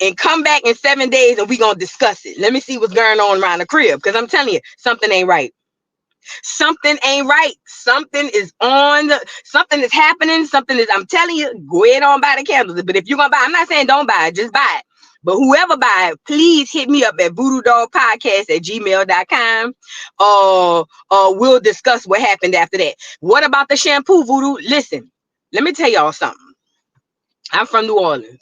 and come back in 7 days and we gonna discuss it. Let me see what's going on around the crib, because I'm telling you, something ain't right. Something ain't right. Something is something is happening. Something is, I'm telling you, go ahead on buy the candles. But if you're gonna buy, I'm not saying don't buy it, just buy it. But whoever buy it, please hit me up at voodoodollpodcast@gmail.com. We'll discuss what happened after that. What about the shampoo, Voodoo? Listen, let me tell y'all something. I'm from New Orleans.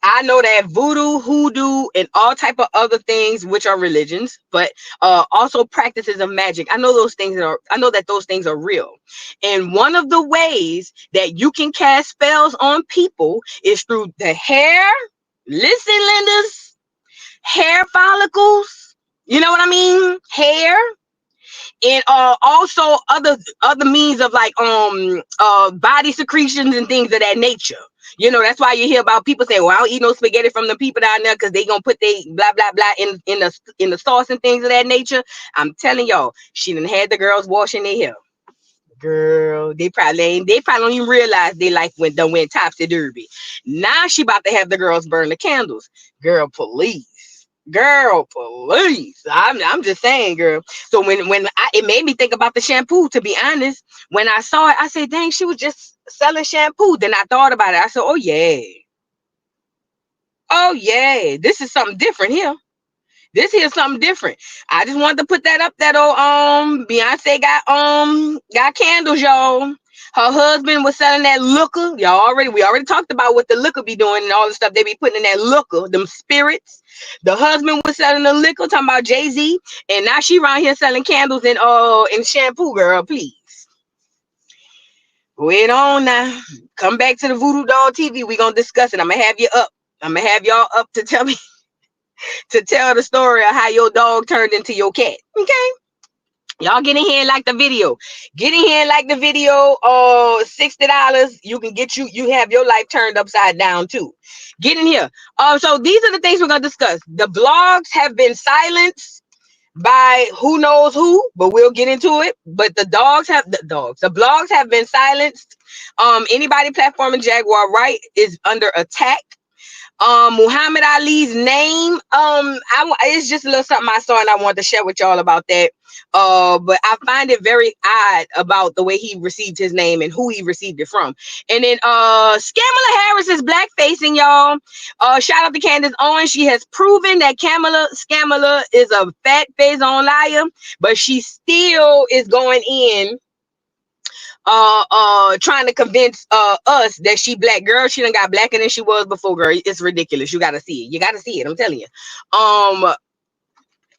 I know that voodoo, hoodoo, and all type of other things, which are religions, but also practices of magic. I know those things are real. And one of the ways that you can cast spells on people is through the hair. Listen, Lindas, hair follicles. You know what I mean? Hair. And also other means of like body secretions and things of that nature. You know, that's why you hear about people saying, well, I don't eat no spaghetti from the people down there because they gonna put they blah blah blah in the sauce and things of that nature. I'm telling y'all, she done had the girls washing their hair. Girl, they probably don't even realize their life went topsy-turvy. Now she about to have the girls burn the candles. Girl, please. I'm just saying, girl. So it made me think about the shampoo, to be honest. When I saw it, I said, dang, she was just selling shampoo. Then I thought about it. I said, oh yeah, this is something different here. This here's something different. I just wanted to put that up. That old Beyonce got candles, y'all. Her husband was selling that liquor. We already talked about what the liquor be doing and all the stuff they be putting in that liquor, them spirits. The husband was selling the liquor, talking about Jay-Z, and now she around here selling candles and shampoo, girl. Please. Wait on now. Come back to the Voodoo Doll TV. We gonna discuss it. I'm gonna have you up. I'm gonna have y'all up to tell me to tell the story of how your dog turned into your cat. Okay. Y'all get in here and like the video. Get in here and like the video. $60. You have your life turned upside down too. Get in here. So these are the things we're gonna discuss. The blogs have been silenced by who knows who, but we'll get into it. But the blogs have been silenced. Anybody platforming Jaguar Wright is under attack. Muhammad Ali's name, it's just a little something I saw and I wanted to share with y'all about that. But I find it very odd about the way he received his name and who he received it from. And then Kamala Harris is blackfacing, y'all. Shout out to Candace Owens. She has proven that Kamala is a fat face on liar, but she still is going in trying to convince us that she black. Girl, she done got blacker than she was before, girl. It's ridiculous. You gotta see it. I'm telling you.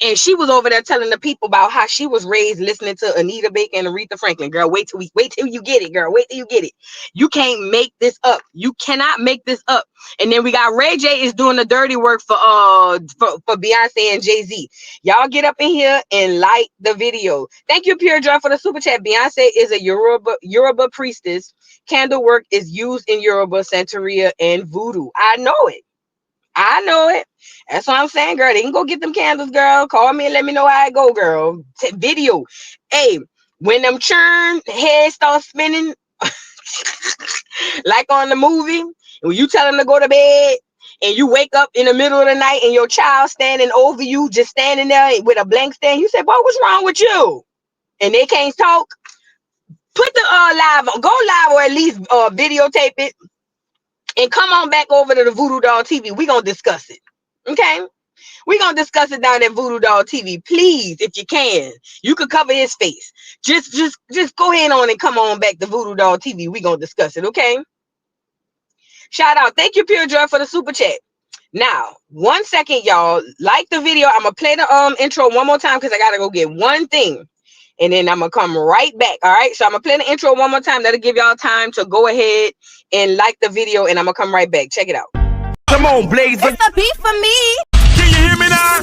And she was over there telling the people about how she was raised listening to Anita Baker and Aretha Franklin. Girl, wait till you get it, girl. Wait till you get it. You can't make this up. You cannot make this up. And then we got Ray J is doing the dirty work for Beyonce and Jay-Z. Y'all get up in here and like the video. Thank you, Pure Joy, for the super chat. Beyonce is a Yoruba priestess. Candle work is used in Yoruba, Santeria, and Voodoo. I know it. That's what I'm saying, girl. They can go get them candles, girl. Call me and let me know how it go, girl. Video. Hey, when them churn heads start spinning, like on the movie, when you tell them to go to bed and you wake up in the middle of the night and your child standing over you, just standing there with a blank stand, you say, boy, what's wrong with you? And they can't talk. Put the live on, go live or at least videotape it. And come on back over to the Voodoo Doll TV. We're going to discuss it. Okay? We're going to discuss it down at Voodoo Doll TV. Please, if you can. You could cover his face. Just go ahead on and come on back to Voodoo Doll TV. We're going to discuss it. Okay? Shout out. Thank you, Pure Joy, for the super chat. Now, 1 second, y'all. Like the video. I'm going to play the intro one more time because I got to go get one thing. And then I'm going to come right back. All right? So I'm going to play the intro one more time. That'll give y'all time to go ahead and like the video. And I'm going to come right back. Check it out. Come on, Blaze. It's the beat for me. Can you hear me now?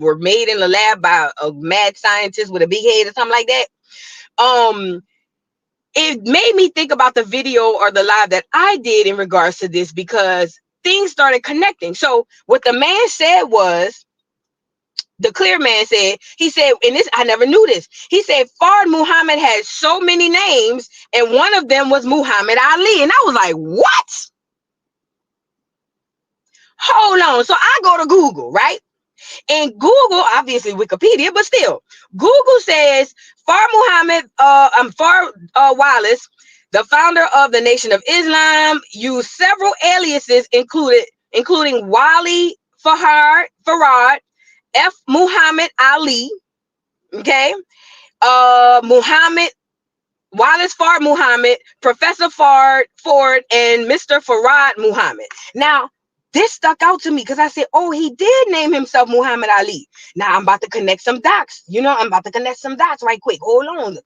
were made in the lab by a mad scientist with a big head or something like that. It made me think about the video or the live that I did in regards to this, because things started connecting. So what the man said was, the clear man said, he said, and this, I never knew this. He said, Fard Muhammad had so many names, and one of them was Muhammad Ali. And I was like, what? Hold on. So I go to Google, right? And Google, obviously Wikipedia, but still, Google says Fard Wallace, the founder of the Nation of Islam, used several aliases, including Wali Farad, F. Muhammad Ali, okay, Muhammad Wallace Fard Muhammad, Professor Ford, and Mr. Farad Muhammad. Now, this stuck out to me because I said, oh, he did name himself Muhammad Ali. Now I'm about to connect some dots. I'm about to connect some dots right quick. Hold on.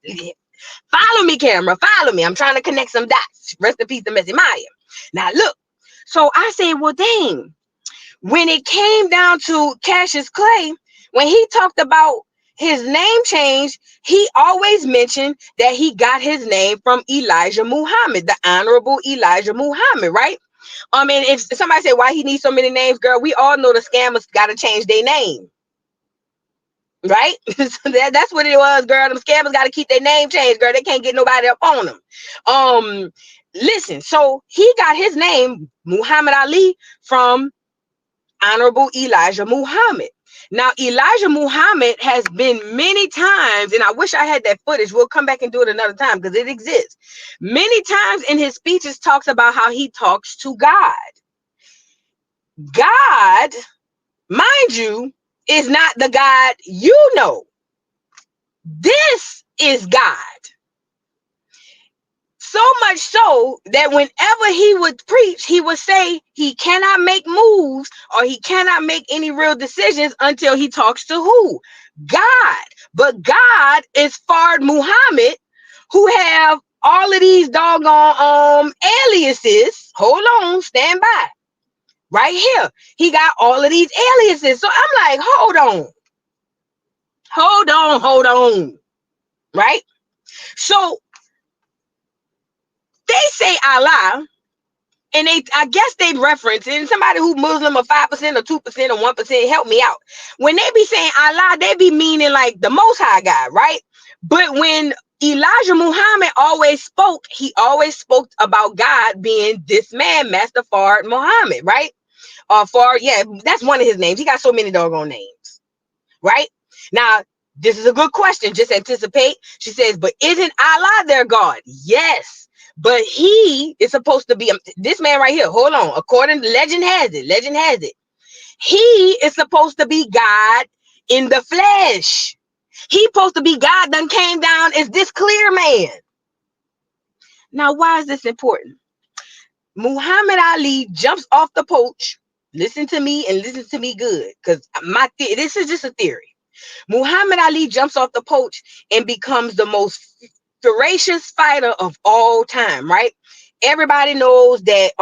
Follow me, camera. Follow me. I'm trying to connect some dots. Rest in peace to Messy Maya. Now, look. So I said, well, dang. When it came down to Cassius Clay, when he talked about his name change, he always mentioned that he got his name from Elijah Muhammad, the Honorable Elijah Muhammad, right? And if somebody say why he needs so many names, girl, we all know the scammers got to change their name, right? So that's what it was, girl. Them scammers got to keep their name changed, girl. They can't get nobody up on them. Listen, so he got his name Muhammad Ali from Honorable Elijah Muhammad. Now, Elijah Muhammad has been many times, and I wish I had that footage. We'll come back and do it another time because it exists. Many times in his speeches talks about how he talks to God. God, mind you, is not the God you know. This is God. So much so that whenever he would preach, he would say he cannot make moves or he cannot make any real decisions until he talks to who? God. But God is Fard Muhammad, who have all of these doggone aliases. Hold on, stand by. Right here. He got all of these aliases. So I'm like, hold on. Right? So they say Allah, and I guess they'd reference, and somebody who Muslim or 5% or 2% or 1%, help me out. When they be saying Allah, they be meaning like the Most High God, right? But when Elijah Muhammad always spoke, he always spoke about God being this man, Master Fard Muhammad, right? Fard, yeah, that's one of his names. He got so many doggone names, right? Now, this is a good question. Just anticipate. She says, but isn't Allah their God? Yes. But he is supposed to be this man right here. Hold on. According to legend has it. He is supposed to be God in the flesh. He's supposed to be God done came down as this clear man. Now, why is this important? Muhammad Ali jumps off the porch. Listen to me and listen to me good, because this is just a theory. Muhammad Ali jumps off the porch and becomes the most ferocious fighter of all time, right? Everybody knows that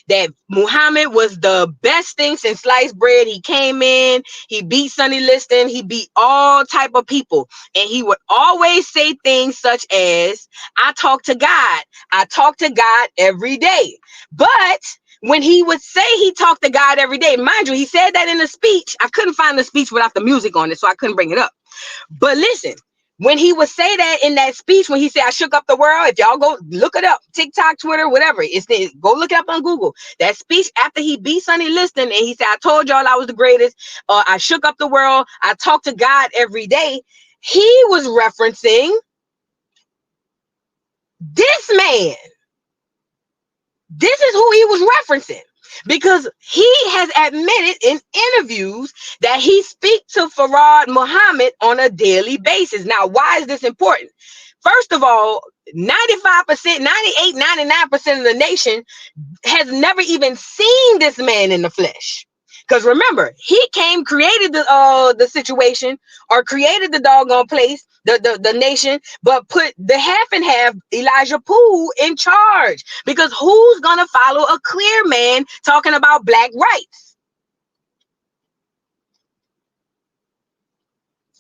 that Muhammad was the best thing since sliced bread. He came in, he beat Sonny Liston, he beat all type of people, and he would always say things such as, I talk to God every day. But when he would say he talked to God every day, mind you, he said that in a speech. I couldn't find the speech without the music on it, so I couldn't bring it up. But listen, when he would say that in that speech, when he said, I shook up the world, if y'all go look it up, TikTok, Twitter, whatever, go look it up on Google. That speech after he beat Sonny Liston and he said, I told y'all I was the greatest. I shook up the world. I talk to God every day. He was referencing this man. This is who he was referencing, because he has admitted in interviews that he speaks to Fard Muhammad on a daily basis. Now, why is this important? First of all, 95%, 98, 99% of the nation has never even seen this man in the flesh. Because remember, he created the situation, or created the doggone place, the nation, but put the half and half Elijah Poole in charge. Because who's gonna follow a clear man talking about black rights?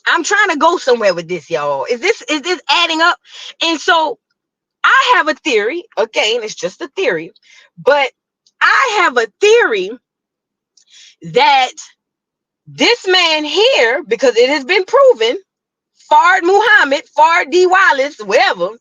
I'm trying to go somewhere with this, y'all. Is this adding up? And so I have a theory. Again, it's just a theory, but I have a theory that this man here, because it has been proven, Fard Muhammad, Fard D. Wallace, whatever,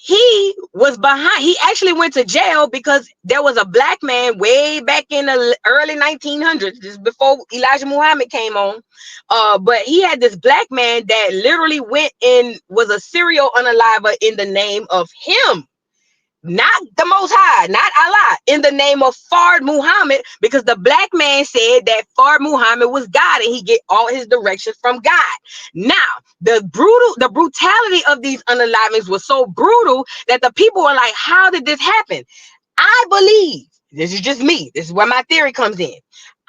he was behind. He actually went to jail because there was a black man way back in the early 1900s, just before Elijah Muhammad came on. But he had this black man that literally went and was a serial unaliver in the name of him. Not the Most High, not Allah, in the name of Fard Muhammad, because the black man said that Fard Muhammad was God and he get all his directions from God. Now, the brutality of these unalivings was so brutal that the people were like, how did this happen? I believe, this is just me, this is where my theory comes in.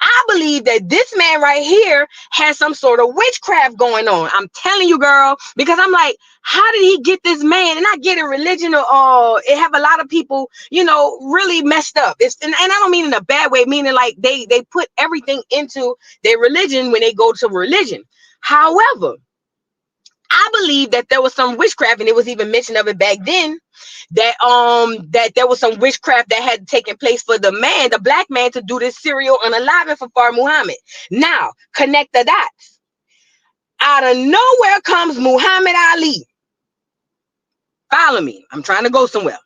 I believe that this man right here has some sort of witchcraft going on. I'm telling you, girl, because I'm like, how did he get this man? And I get it, religion, it have a lot of people, you know, really messed up. And I don't mean in a bad way, meaning like they put everything into their religion when they go to religion. However, I believe that there was some witchcraft, and it was even mentioned of it back then, that there was some witchcraft that had taken place for the man, the black man, to do this serial unaliving for Fard Muhammad. Now, connect the dots. Out of nowhere comes Muhammad Ali. Follow me. I'm trying to go somewhere.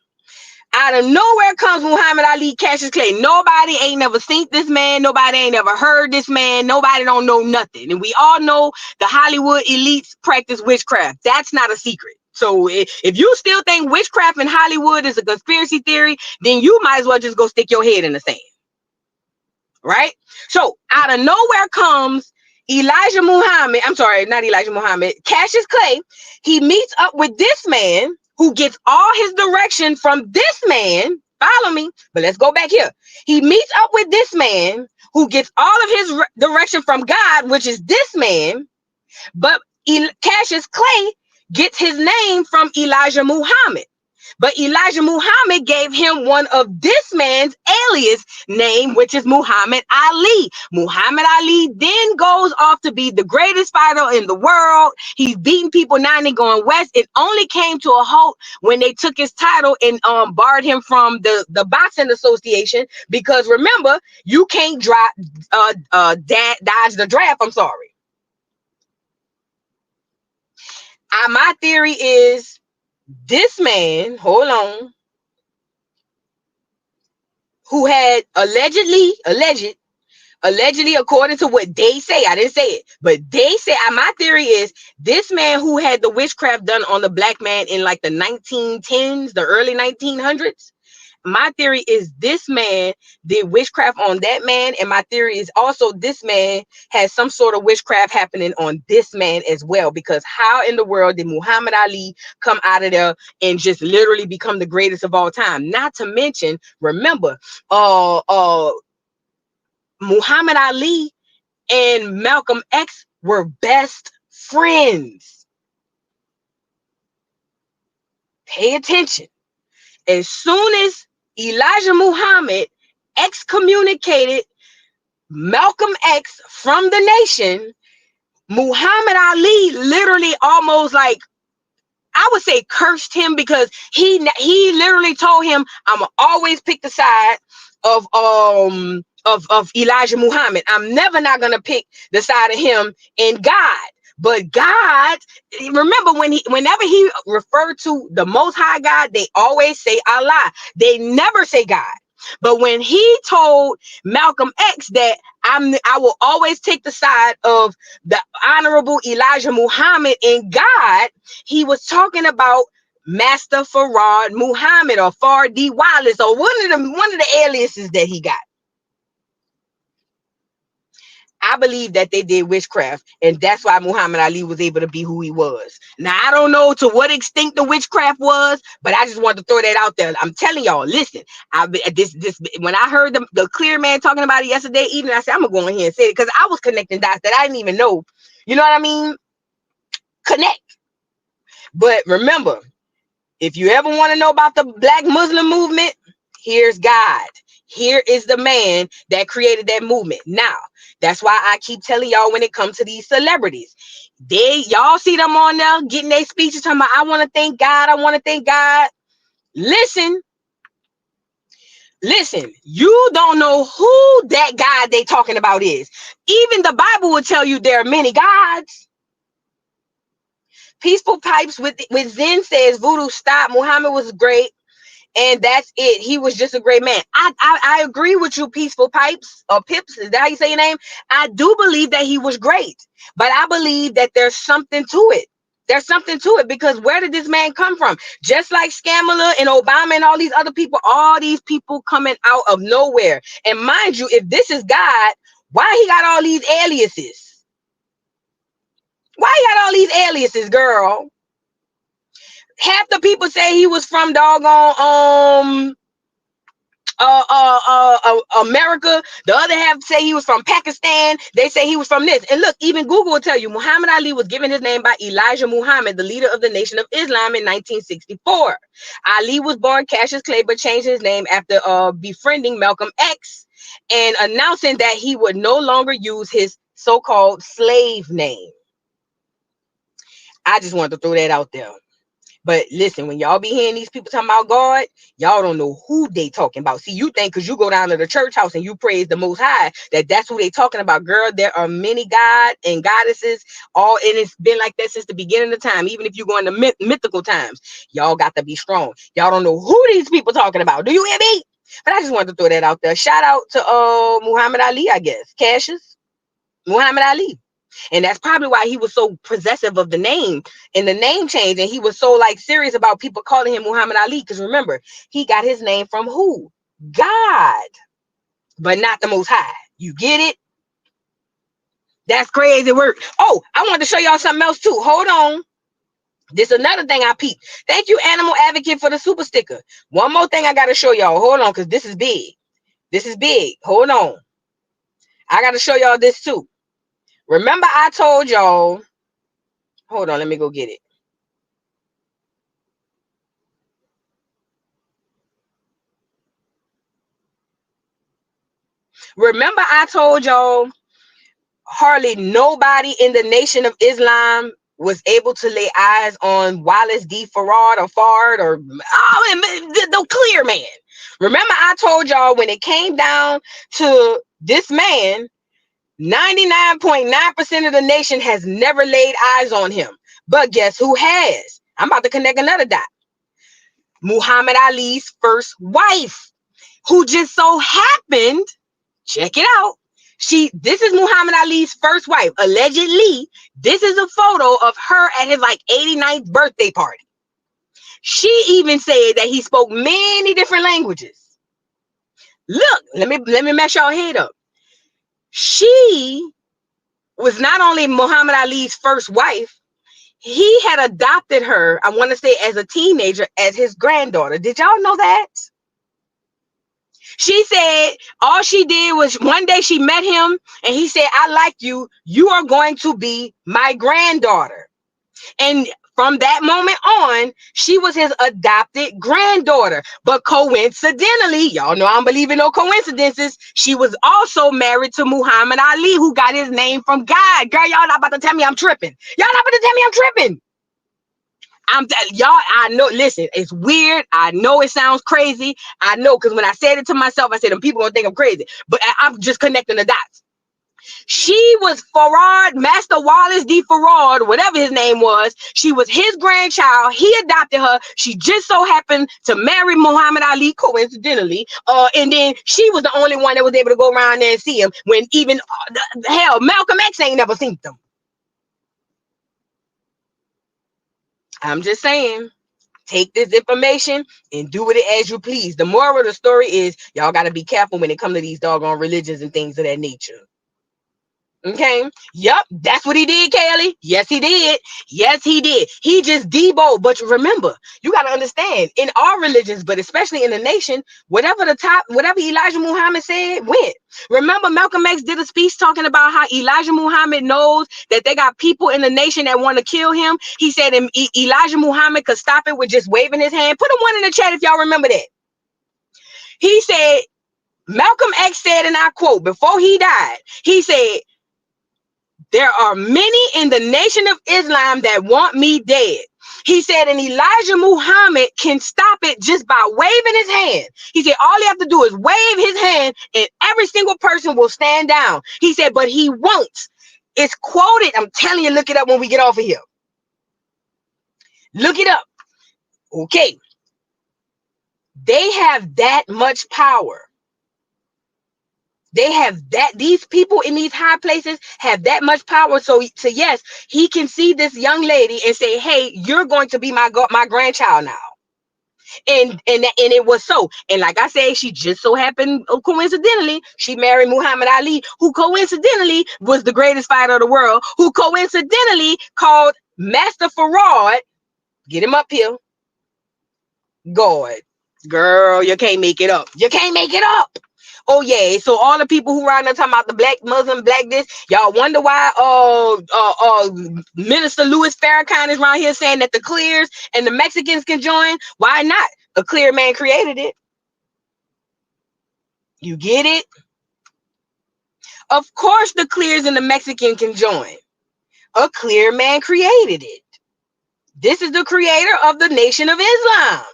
Out of nowhere comes Muhammad Ali, Cassius Clay. Nobody ain't never seen this man. Nobody ain't never heard this man. Nobody don't know nothing. And we all know the Hollywood elites practice witchcraft. That's not a secret. So if you still think witchcraft in Hollywood is a conspiracy theory, then you might as well just go stick your head in the sand. Right? So out of nowhere comes Elijah Muhammad. I'm sorry, not Elijah Muhammad. Cassius Clay. He meets up with this man who gets all his direction from this man. Follow me, but let's go back here. He meets up with this man who gets all of his direction from God, which is this man. But Cassius Clay gets his name from Elijah Muhammad. But Elijah Muhammad gave him one of this man's alias name, which is Muhammad Ali. Muhammad Ali then goes off to be the greatest fighter in the world. He's beating people 90 going west. It only came to a halt when they took his title and barred him from the boxing association, because remember, you can't dodge the draft. I'm sorry. My theory is this man, hold on, who had allegedly, according to what they say, I didn't say it, but they say, my theory is this man who had the witchcraft done on the black man in like the 1910s, the early 1900s. My theory is this man did witchcraft on that man. And my theory is also this man has some sort of witchcraft happening on this man as well. Because how in the world did Muhammad Ali come out of there and just literally become the greatest of all time? Not to mention, remember, Muhammad Ali and Malcolm X were best friends. Pay attention. As soon as Elijah Muhammad excommunicated Malcolm X from the nation, Muhammad Ali literally almost like, I would say cursed him, because he literally told him, I'm gonna always pick the side of Elijah Muhammad. I'm never not gonna pick the side of him and God. But God, remember, whenever he referred to the Most High God, they always say Allah. They never say God. But when he told Malcolm X that I will always take the side of the honorable Elijah Muhammad and God, he was talking about Master Fard Muhammad, or Fard D. Wallace, or one of the aliases that he got. I believe that they did witchcraft, and that's why Muhammad Ali was able to be who he was. Now, I don't know to what extent the witchcraft was, but I just wanted to throw that out there. I'm telling y'all, listen, when I heard the clear man talking about it yesterday evening, I said, I'm gonna go in here and say it, because I was connecting dots that I didn't even know. You know what I mean? Connect. But remember, if you ever want to know about the Black Muslim movement, here's God. Here is the man that created that movement. Now, that's why I keep telling y'all when it comes to these celebrities, y'all see them on there getting their speeches talking about, I want to thank God, I want to thank God. Listen, you don't know who that God they talking about is. Even the Bible will tell you there are many gods. Peaceful Pipes with Zen says, Voodoo, stop. Muhammad was great. And that's it. He was just a great man. I agree with you, Peaceful Pipes or Pips. Is that how you say your name? I do believe that he was great, but I believe that there's something to it. There's something to it, because where did this man come from? Just like Kamala and Obama and all these other people, all these people coming out of nowhere. And mind you, if this is God, why he got all these aliases? Why he got all these aliases, girl? Half the people say he was from doggone America. The other half say he was from Pakistan. They say he was from this. And look, even Google will tell you Muhammad Ali was given his name by Elijah Muhammad, the leader of the Nation of Islam, in 1964. Ali was born Cassius Clay, but changed his name after befriending Malcolm X and announcing that he would no longer use his so-called slave name. I just wanted to throw that out there. But listen, when y'all be hearing these people talking about God, y'all don't know who they talking about. See, you think because you go down to the church house and you praise the Most High, that's who they talking about. Girl, there are many gods and goddesses, and it's been like that since the beginning of time. Even if you go into mythical times, y'all got to be strong. Y'all don't know who these people talking about. Do you hear me? But I just wanted to throw that out there. Shout out to Muhammad Ali, I guess. Cassius Muhammad Ali. And that's probably why he was so possessive of the name and the name change. And he was so like serious about people calling him Muhammad Ali. Because remember, he got his name from who? God, but not the Most High. You get it? That's crazy work. Oh, I wanted to show y'all something else too. Hold on. This is another thing I peeped. Thank you, Animal Advocate, for the super sticker. One more thing I got to show y'all. Hold on, because this is big. This is big. Hold on. I got to show y'all this too. Remember I told y'all, hold on, let me go get it. Remember I told y'all hardly nobody in the Nation of Islam was able to lay eyes on Wallace D. Farad or Fard or the clear man. Remember I told y'all when it came down to this man, 99.9% of the nation has never laid eyes on him. But guess who has? I'm about to connect another dot. Muhammad Ali's first wife, who just so happened, check it out. This is Muhammad Ali's first wife. Allegedly, this is a photo of her at his like 89th birthday party. She even said that he spoke many different languages. Look, let me mess y'all head up. She was not only Muhammad Ali's first wife, he had adopted her, I want to say as a teenager, as his granddaughter. Did y'all know that? She said all she did was one day she met him and he said, I like you. You are going to be my granddaughter. And from that moment on, she was his adopted granddaughter. But coincidentally, y'all know I don't believe in no coincidences, she was also married to Muhammad Ali, who got his name from God. Girl, y'all not about to tell me I'm tripping. Y'all not about to tell me I'm tripping. I know, listen, it's weird. I know it sounds crazy. I know, because when I said it to myself, I said, them people gonna think I'm crazy. But I'm just connecting the dots. She was Farad, Master Wallace D. Farad, whatever his name was. She was his grandchild. He adopted her. She just so happened to marry Muhammad Ali, coincidentally. And then she was the only one that was able to go around there and see him when even, hell, Malcolm X ain't never seen them. I'm just saying, take this information and do with it as you please. The moral of the story is y'all got to be careful when it comes to these doggone religions and things of that nature. Okay. Yep. That's what he did, Kelly. Yes, he did. Yes, he did. He just deboed. But remember, you got to understand, in our religions, but especially in the nation, whatever Elijah Muhammad said went. Remember, Malcolm X did a speech talking about how Elijah Muhammad knows that they got people in the nation that want to kill him. He said Elijah Muhammad could stop it with just waving his hand. Put a 1 in the chat if y'all remember that. He said Malcolm X said, and I quote, before he died, he said, there are many in the Nation of Islam that want me dead. He said, and Elijah Muhammad can stop it just by waving his hand. He said, all he have to do is wave his hand and every single person will stand down. He said, but he won't. It's quoted. I'm telling you, look it up when we get off of here. Look it up. Okay. They have that much power. They have that, these people in these high places have that much power. So yes, he can see this young lady and say, hey, you're going to be my grandchild now. And it was so. And like I said, she just so happened, coincidentally, she married Muhammad Ali, who coincidentally was the greatest fighter of the world, who coincidentally called Master Farad, get him up here, God. Girl, you can't make it up. You can't make it up. Oh yeah, so all the people who riding talking about the black Muslim, black this, y'all wonder why Minister Louis Farrakhan is around here saying that the clears and the Mexicans can join. Why not? A clear man created it. You get it? Of course the clears and the Mexican can join. A clear man created it. This is the creator of the Nation of Islam.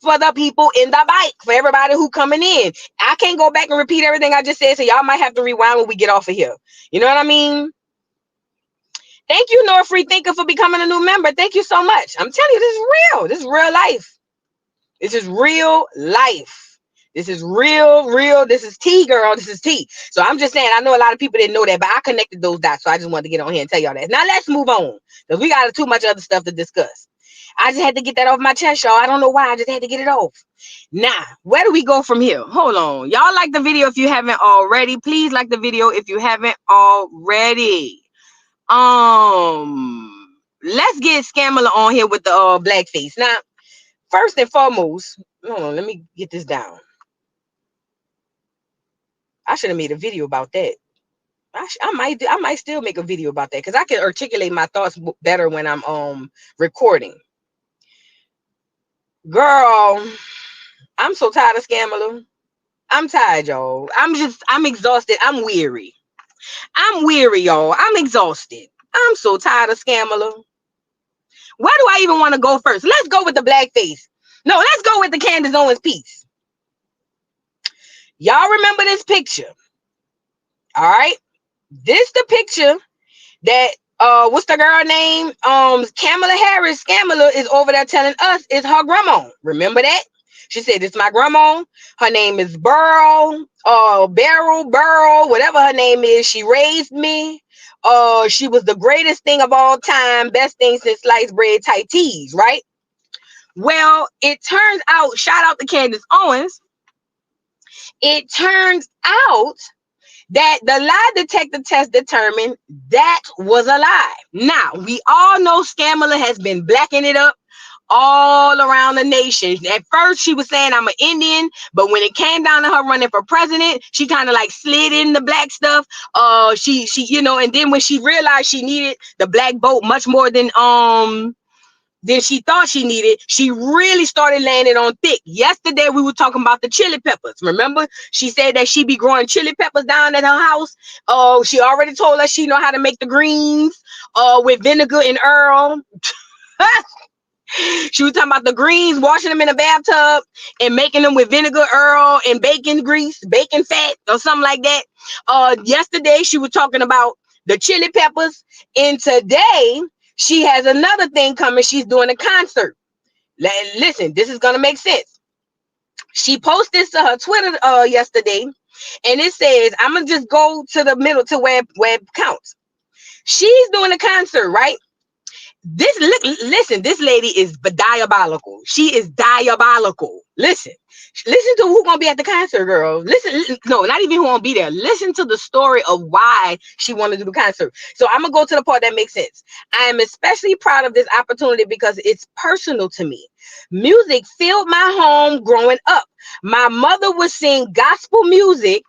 For the people in the bike, for everybody who coming in. I can't go back and repeat everything I just said, so y'all might have to rewind when we get off of here. You know what I mean? Thank you, Nora Free Thinker, for becoming a new member. Thank you so much. I'm telling you, this is real. This is real life. This is real life. This is real. This is tea, girl. This is tea. So I'm just saying, I know a lot of people didn't know that, but I connected those dots, so I just wanted to get on here and tell y'all that. Now let's move on, because we got too much other stuff to discuss. I just had to get that off my chest, y'all. I don't know why. I just had to get it off. Now, where do we go from here? Hold on. Y'all like the video if you haven't already. Please like the video if you haven't already. Let's get Kamala on here with the blackface. Now, first and foremost, hold on, let me get this down. I should have made a video about that. I might still make a video about that, because I can articulate my thoughts better when I'm recording. Girl, I'm so tired of Kamala. I'm tired, y'all. I'm exhausted. I'm weary. I'm weary, y'all. I'm exhausted. I'm so tired of Kamala. Where do I even want to go first? Let's go with the blackface. No, let's go with the Candace Owens piece. Y'all remember this picture? All right. This the picture that what's the girl name? Kamala Harris. Kamala is over there telling us it's her grandma. Remember that? She said, it's my grandma. Her name is Burl, whatever her name is. She raised me. She was the greatest thing of all time, best thing since sliced bread, tight tees, right? Well, it turns out, shout out to Candace Owens. It turns out that the lie detector test determined that was a lie. Now, we all know Kamala has been blacking it up all around the nation. At first, she was saying I'm an Indian, but when it came down to her running for president, she kind of like slid in the black stuff. She, you know, and then when she realized she needed the black vote much more than she thought she needed, she really started laying it on thick. Yesterday, we were talking about the chili peppers. Remember, she said that she be growing chili peppers down at her house. She already told us she know how to make the greens with vinegar and Earl. She was talking about the greens, washing them in a bathtub and making them with vinegar, Earl, and bacon grease, bacon fat, or something like that. Yesterday, she was talking about the chili peppers. And today, she has another thing coming. She's doing a concert. Listen, this is going to make sense. She posted this to her Twitter yesterday, and it says, I'm going to just go to the middle to where it counts. She's doing a concert, right? Listen, this lady is diabolical. She is diabolical. Listen to who's gonna be at the concert, girl. Listen, no, not even who won't be there. Listen to the story of why she wanted to do the concert. So I'm gonna go to the part that makes sense. I am especially proud of this opportunity because it's personal to me. Music filled my home growing up. My mother would sing gospel music.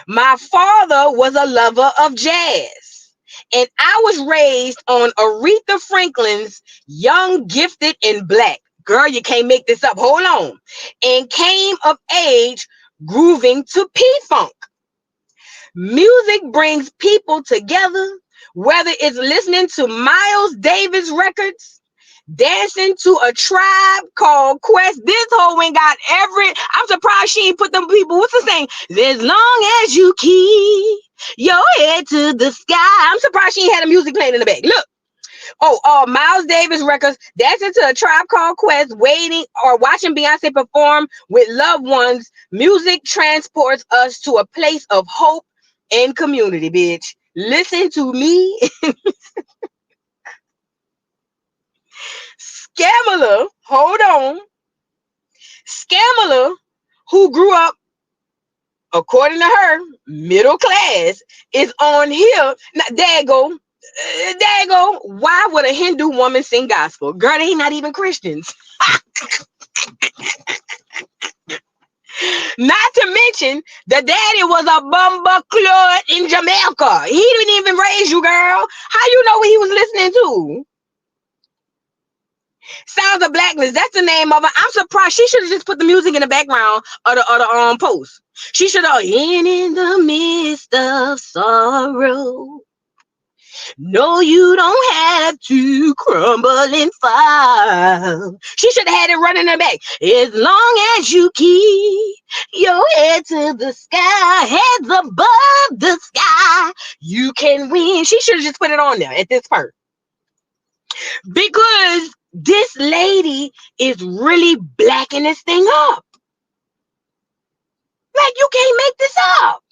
My father was a lover of jazz. And I was raised on Aretha Franklin's Young, Gifted, and Black. girl, you can't make this up. Hold on. And came of age grooving to P-Funk. Music brings people together, whether it's listening to Miles Davis records, dancing to a Tribe Called Quest. This whole one got I'm surprised she ain't put them people. What's the saying? As long as you keep your head to the sky. I'm surprised she ain't had the music playing in the back. Look. Miles Davis records, dancing to a Tribe Called Quest, waiting or watching Beyonce perform with loved ones. Music transports us to a place of hope and community, bitch. Listen to me. Kamala, hold on. Kamala, who grew up, according to her, middle class, is on here. Now, there you go. Why would a Hindu woman sing gospel? Girl, they not even Christians. Not to mention, the daddy was a bumper clot in Jamaica. He didn't even raise you, girl. How you know what he was listening to? Sounds of Blackness. That's the name of it. I'm surprised. She should have just put the music in the background of the post. She should have in the midst of sorrow. No, you don't have to crumble and fall. She should have had it running in the back. As long as you keep your head to the sky, heads above the sky, you can win. She should have just put it on there at this part. Because this lady is really blacking this thing up. Like, you can't make this up.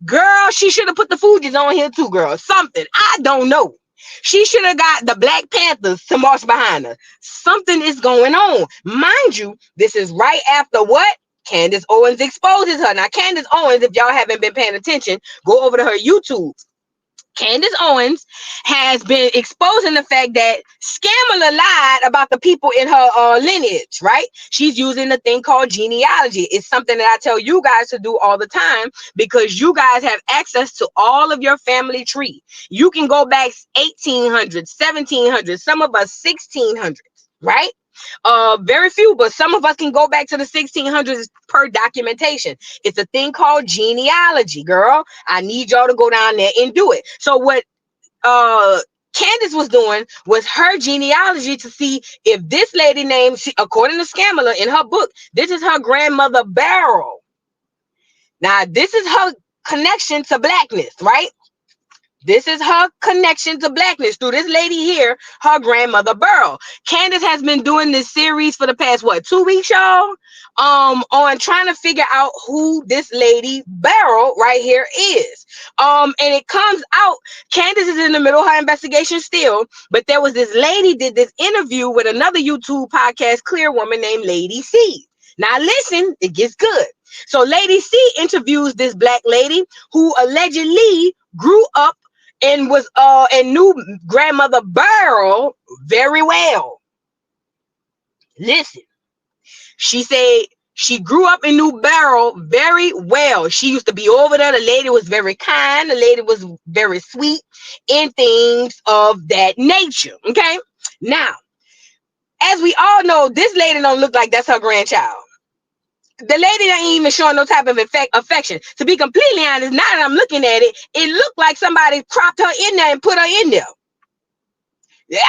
Girl, she should have put the Fugees on here too, girl. Something. I don't know. She should have got the Black Panthers to march behind her. Something is going on. Mind you, this is right after what? Candace Owens exposes her. Now, Candace Owens, if y'all haven't been paying attention, go over to her YouTube. Candace Owens has been exposing the fact that Kamala lied about the people in her lineage, right? She's using the thing called genealogy. It's something that I tell you guys to do all the time because you guys have access to all of your family tree. You can go back 1800s, 1700s, some of us 1600s, right? Very few, but some of us can go back to the 1600s per documentation. It's a thing called genealogy, girl. I need y'all to go down there and do it. So what Candace was doing was her genealogy to see if this lady named, according to Kamala in her book, this is her grandmother Beryl. Now, this is her connection to blackness, right? This is her connection to blackness through this lady here, her grandmother Beryl. Candace has been doing this series for the past, 2 weeks, y'all? On trying to figure out who this lady Beryl right here is. And it comes out, Candace is in the middle of her investigation still, but there was this lady did this interview with another YouTube podcast, Clear Woman named Lady C. Now listen, it gets good. So Lady C interviews this black lady who allegedly grew up and was and knew grandmother Beryl very well. Listen, she said she grew up and knew Beryl very well. She used to be over there. The lady was very kind. The lady was very sweet and things of that nature. Okay. Now, as we all know, this lady don't look like that's her grandchild. The lady ain't even showing no type of affection. To be completely honest, now that I'm looking at it, it looked like somebody cropped her in there and put her in there.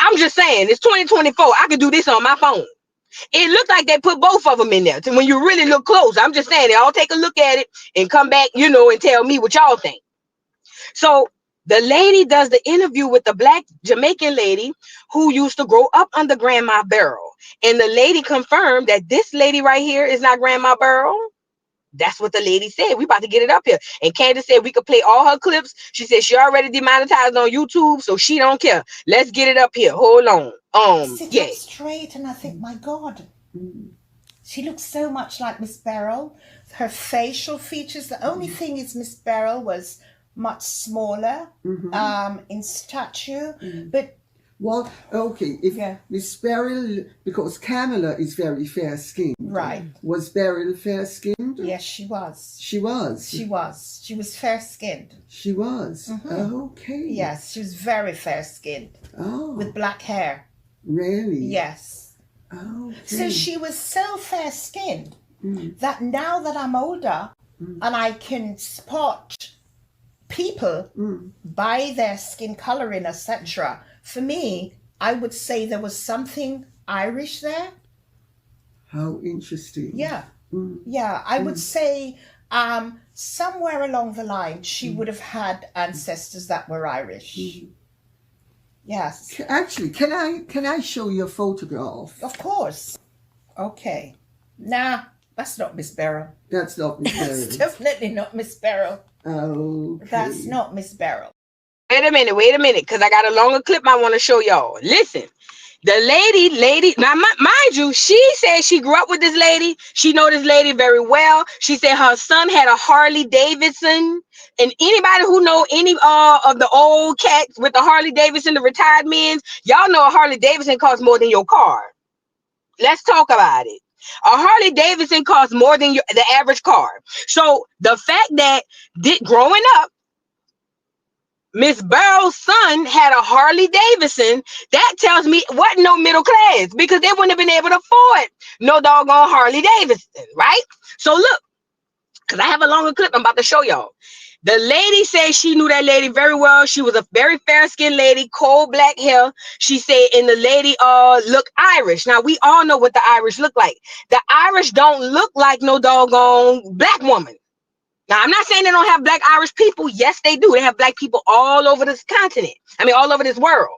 I'm just saying, it's 2024. I could do this on my phone. It looked like they put both of them in there. When you really look close, I'm just saying, I'll take a look at it and come back, and tell me what y'all think. So the lady does the interview with the black Jamaican lady who used to grow up under Grandma Beryl. And the lady confirmed that this lady right here is not Grandma Beryl. That's what the lady said. We about to get it up here. And Candace said we could play all her clips. She said she already demonetized on YouTube, so she don't care. Let's get it up here. Hold on. Sit Yeah. up straight, and I think, my God, she looks so much like Miss Beryl. Her facial features. The only thing is Miss Beryl was much smaller in stature, but well, okay, if Miss Beryl, because Kamala is very fair-skinned. right. Was Beryl fair-skinned? Yes, she was. She was? She was. She was fair-skinned. She was? Okay. Yes, she was very fair-skinned. Oh. With black hair. Really? Yes. Oh, So she was so fair-skinned that now that I'm older and I can spot people by their skin coloring, etc., for me, I would say there was something Irish there. How interesting. Yeah. Yeah, I would say somewhere along the line she would have had ancestors that were Irish. Yes. Actually, can I show you a photograph? Of course. Okay. Nah, that's not Miss Beryl. That's not Miss That's Beryl. definitely not Miss Beryl. Okay. That's not Miss Beryl. Wait a minute, because I got a longer clip I want to show y'all. Listen, the lady, now mind you, she said she grew up with this lady. She know this lady very well. She said her son had a Harley Davidson. And anybody who know any of the old cats with the Harley Davidson, the retired men, y'all know a Harley Davidson costs more than your car. Let's talk about it. A Harley Davidson costs more than the average car. So the fact that growing up, Miss Burrow's son had a Harley Davidson, that tells me what no middle class, because they wouldn't have been able to afford no doggone Harley Davidson, right? So look, because I have a longer clip I'm about to show y'all. The lady said she knew that lady very well. She was a very fair-skinned lady, coal black hair. She said, and the lady look Irish. Now, we all know what the Irish look like. The Irish don't look like no doggone black woman. Now, I'm not saying they don't have black Irish people. Yes, they do. They have black people all over this continent. I mean, all over this world.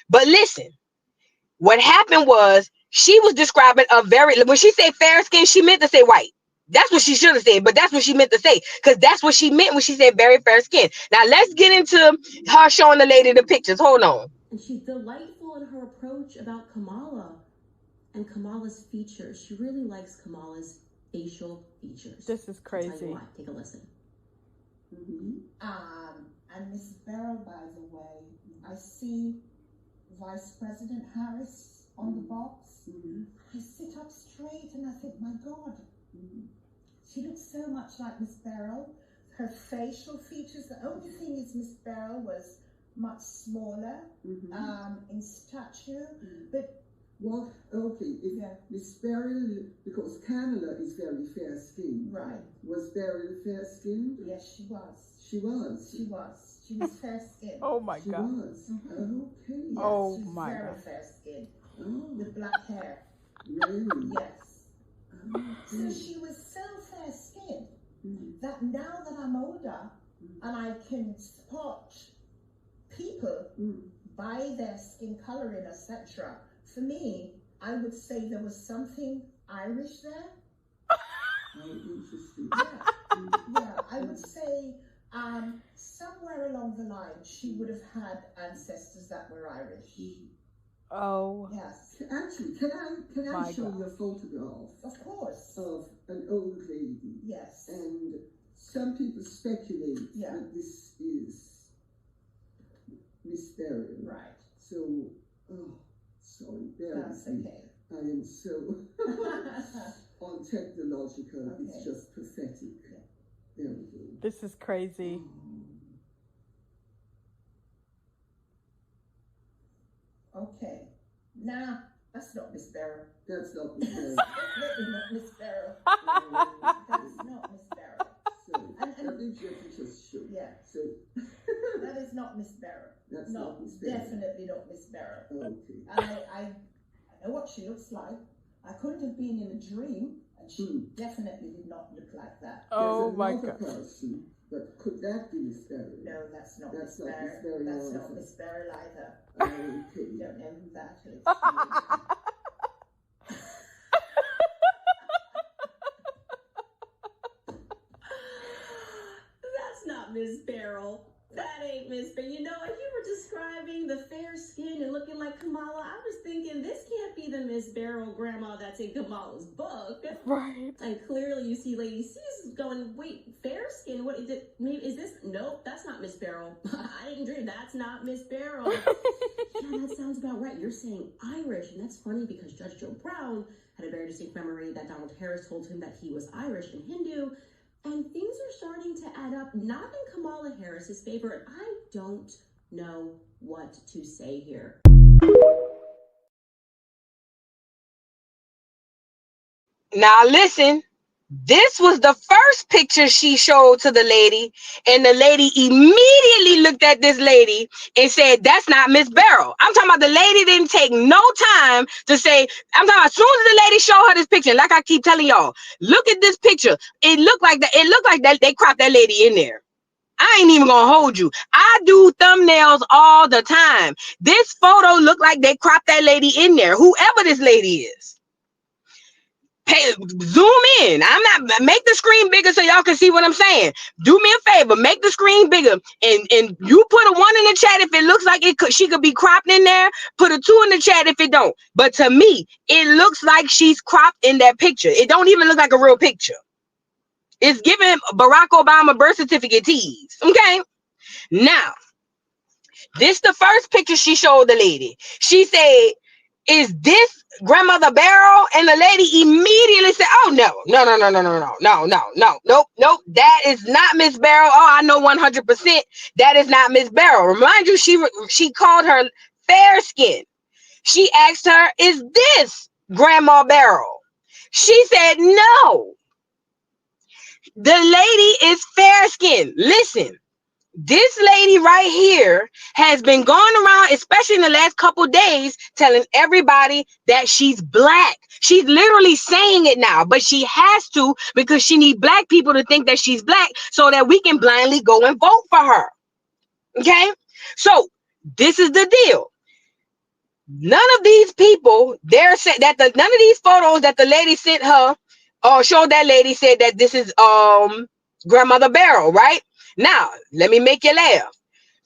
But listen, what happened was she was describing when she said fair skin, she meant to say white. That's what she should have said, but that's what she meant to say, because that's what she meant when she said very fair skin. Now, let's get into her showing the lady the pictures. Hold on. And she's delightful in her approach about Kamala and Kamala's features. She really likes Kamala's facial features. This is crazy. I'll tell you why. Take a listen. And Miss Beryl, by the way, I see Vice President Harris on the box. I sit up straight and I think, my God, she looks so much like Miss Beryl. Her facial features, the only thing is Miss Beryl was much smaller in stature, but Well, okay, Miss Beryl, because Kamala is very fair-skinned. right. Was Beryl fair-skinned? Yes, she was. She was. She was. She was fair-skinned. Oh my She God. was. Okay. Yes, Oh she was my very God. fair-skinned Oh, with black hair. really? Yes. So Okay. she was so fair-skinned that now that I'm older and I can spot people by their skin coloring, etc., for me, I would say there was something Irish there. How interesting. Yeah, I would say somewhere along the line she would have had ancestors that were Irish. Oh, Yes, Actually, can I My show God. you a photograph of course. of an old lady? Yes. And some people speculate that this is Miss Beryl. Right. So, sorry, That's okay. I am so on technological. Okay. It's just pathetic. There we go. this is crazy. Okay. Nah, that's not Miss Beryl. That's not Miss Beryl. Definitely not Miss Beryl. That's not Miss Beryl. So, And- I think you have to just show. Yeah. So, That is not Miss Beryl. that's No, not Miss Beryl. definitely not Miss Beryl. Okay. And I know what she looks like. I couldn't have been in a dream, and she definitely did not look like that. Oh There's my another God. person, but could that be Miss Beryl? No, that's not That's Miss not Miss Beryl. Beryl That's not either. Miss Beryl either. Okay. Don't know who that is. That's not Miss Beryl. That ain't Miss Beryl. You know, if you were describing the fair skin and looking like Kamala, I was thinking this can't be the Miss Beryl grandma that's in Kamala's book. Right. And clearly you see Lady C's going, wait, fair skin? What is it? Maybe is this? Nope, that's not Miss Beryl. I didn't dream. That's not Miss Beryl. Yeah, that sounds about right. You're saying Irish, and that's funny because Judge Joe Brown had a very distinct memory that Donald Harris told him that he was Irish and Hindu. And things are starting to add up, not in Kamala Harris's favor, and I don't know what to say here. Now listen, this was the first picture she showed to the lady, and the lady immediately looked at this lady and said, "That's not Miss Barrow." I'm talking about the lady didn't take no time to say, I'm talking about as soon as the lady showed her this picture, like I keep telling y'all, look at this picture. It looked like that they cropped that lady in there. I ain't even gonna hold you. I do thumbnails all the time. This photo looked like they cropped that lady in there, whoever this lady is. Zoom in. Make the screen bigger so y'all can see what I'm saying. Do me a favor, make the screen bigger, and you put a 1 in the chat if it looks like she could be cropped in there. Put a 2 in the chat if it don't. But to me, it looks like she's cropped in that picture. It don't even look like a real picture. It's giving Barack Obama birth certificate tease. Okay. Now, this the first picture she showed the lady. She said, "Is this Grandmother Barrow?" And the lady immediately said, "Oh no, nope. That is not Miss Barrow. Oh, I know 100% that is not Miss Barrow." Remind you, she called her fair skin. She asked her, "Is this Grandma Barrow?" She said, "No." The lady is fair skin. Listen. This lady right here has been going around, especially in the last couple days, telling everybody that she's black. She's literally saying it now, but she has to because she needs black people to think that she's black so that we can blindly go and vote for her. Okay? So this is the deal. None of these people, they're saying that none of these photos that the lady sent her or showed that lady said that this is Grandmother Barrow, right? Now, let me make you laugh.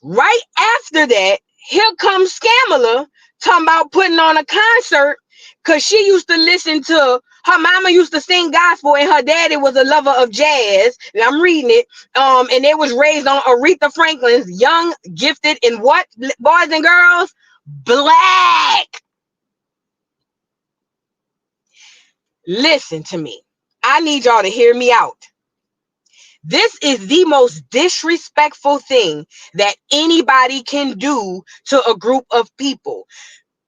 Right after that, here comes Kamala talking about putting on a concert because she used to listen to, her mama used to sing gospel and her daddy was a lover of jazz. And I'm reading it. And they was raised on Aretha Franklin's Young, Gifted, and what, boys and girls? Black. Listen to me. I need y'all to hear me out. This is the most disrespectful thing that anybody can do to a group of people.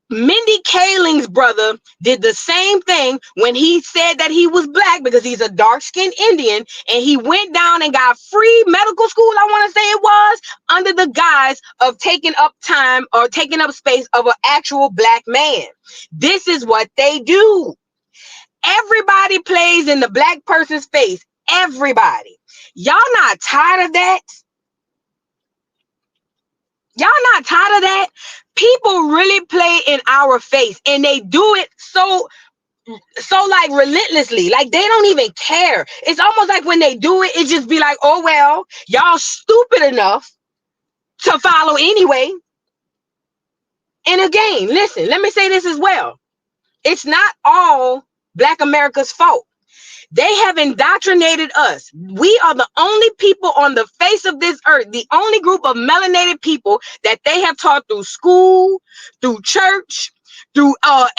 Mindy Kaling's brother did the same thing when he said that he was black because he's a dark-skinned Indian, and he went down and got free medical school, I want to say it was, under the guise of taking up time or taking up space of an actual black man. This is what they do. Everybody plays in the black person's face. Everybody. Y'all not tired of that? Y'all not tired of that? People really play in our face, and they do it so like relentlessly. Like they don't even care. It's almost like when they do it, it just be like, oh well, y'all stupid enough to follow anyway. And again, listen, let me say this as well. It's not all Black America's fault. They have indoctrinated us. We are the only people on the face of this earth, the only group of melanated people that they have taught through school, through church, through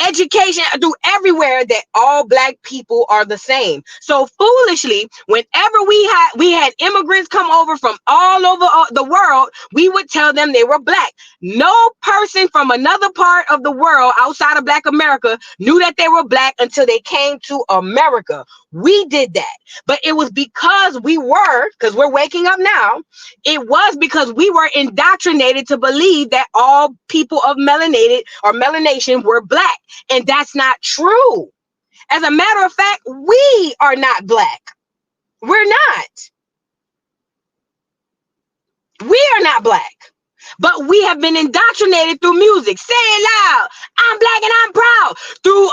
education, through everywhere, that all black people are the same. So foolishly, whenever we had immigrants come over from all over the world, we would tell them they were black. No person from another part of the world outside of Black America knew that they were black until they came to America. We did that, but it was because because we're waking up now. It was because we were indoctrinated to believe that all people of melanation were black, and that's not true. As a matter of fact, we are not black. We're not. We are not black. But we have been indoctrinated through music. Say it loud. I'm black and I'm proud. Through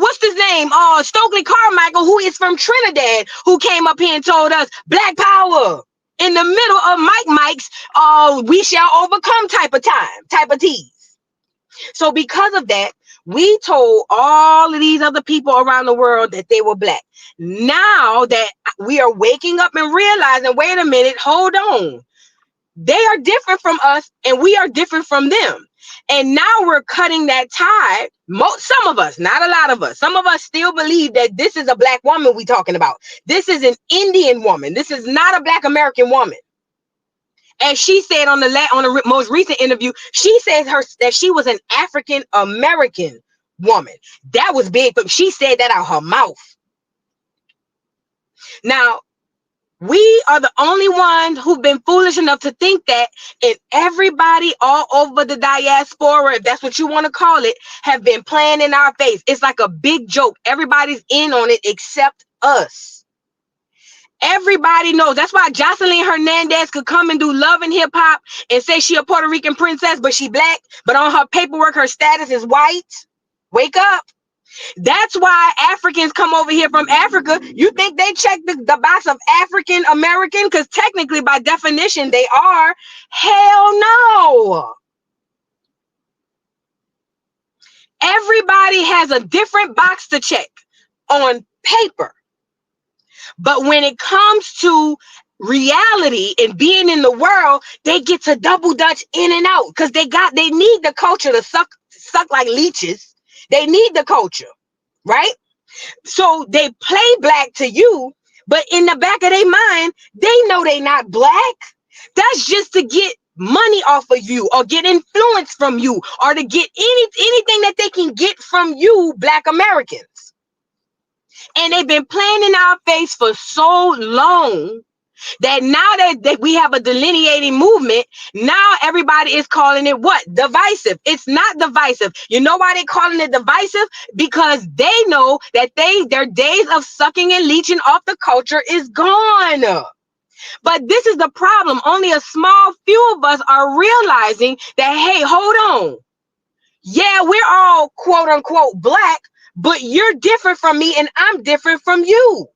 what's his name? Stokely Carmichael, who is from Trinidad, who came up here and told us Black Power. In the middle of Mike's we shall overcome type of tease. So because of that, we told all of these other people around the world that they were black. Now that we are waking up and realizing, wait a minute, hold on. They are different from us and we are different from them. And now we're cutting that tie. Some of us, not a lot of us. Some of us still believe that this is a black woman we're talking about. This is an Indian woman. This is not a Black American woman. As she said on the most recent interview, she said that she was an African American woman. That was big, but she said that out her mouth. Now, we are the only ones who've been foolish enough to think that, and everybody all over the diaspora, if that's what you want to call it, have been playing in our face. It's like a big joke. Everybody's in on it except us. Everybody knows. That's why Jocelyn Hernandez could come and do Love and Hip Hop and say she a Puerto Rican princess, but she black, but on her paperwork, her status is white. Wake up. That's why Africans come over here from Africa. You think they check the box of African American? Because technically, by definition, they are. Hell no. Everybody has a different box to check on paper. But when it comes to reality and being in the world, they get to double dutch in and out because they need the culture to suck like leeches. They need the culture, right? So they play black to you, but in the back of their mind, they know they not black. That's just to get money off of you or get influence from you or to get anything that they can get from you, Black Americans. And they've been playing in our face for so long that now that we have a delineating movement, now everybody is calling it what? Divisive. It's not divisive. You know why they're calling it divisive? Because they know that their days of sucking and leeching off the culture is gone. But this is the problem. Only a small few of us are realizing that, hey, hold on. Yeah, we're all quote unquote black, but you're different from me and I'm different from you.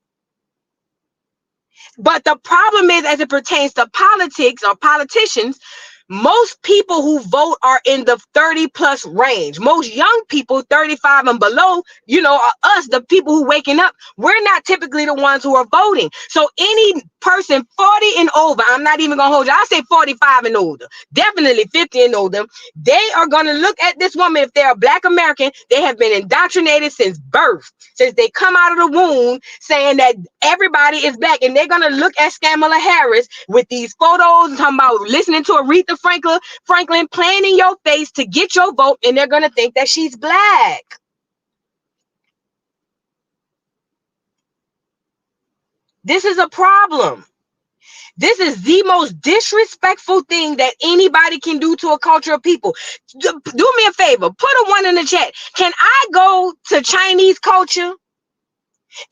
But the problem is, as it pertains to politics or politicians, most people who vote are in the 30 plus range. Most young people, 35 and below, are us, the people who waking up. We're not typically the ones who are voting. So any person 40 and over, I'm not even gonna hold you. I say 45 and older, definitely 50 and older. They are gonna look at this woman. If they're a Black American, they have been indoctrinated since birth, since they come out of the womb, saying that everybody is black, and they're gonna look at Kamala Harris with these photos, talking about listening to Aretha Franklin playing in your face to get your vote, and they're gonna think that she's black. This is a problem. This is the most disrespectful thing that anybody can do to a culture of people. Do me a favor, put a 1 in the chat. Can I go to Chinese culture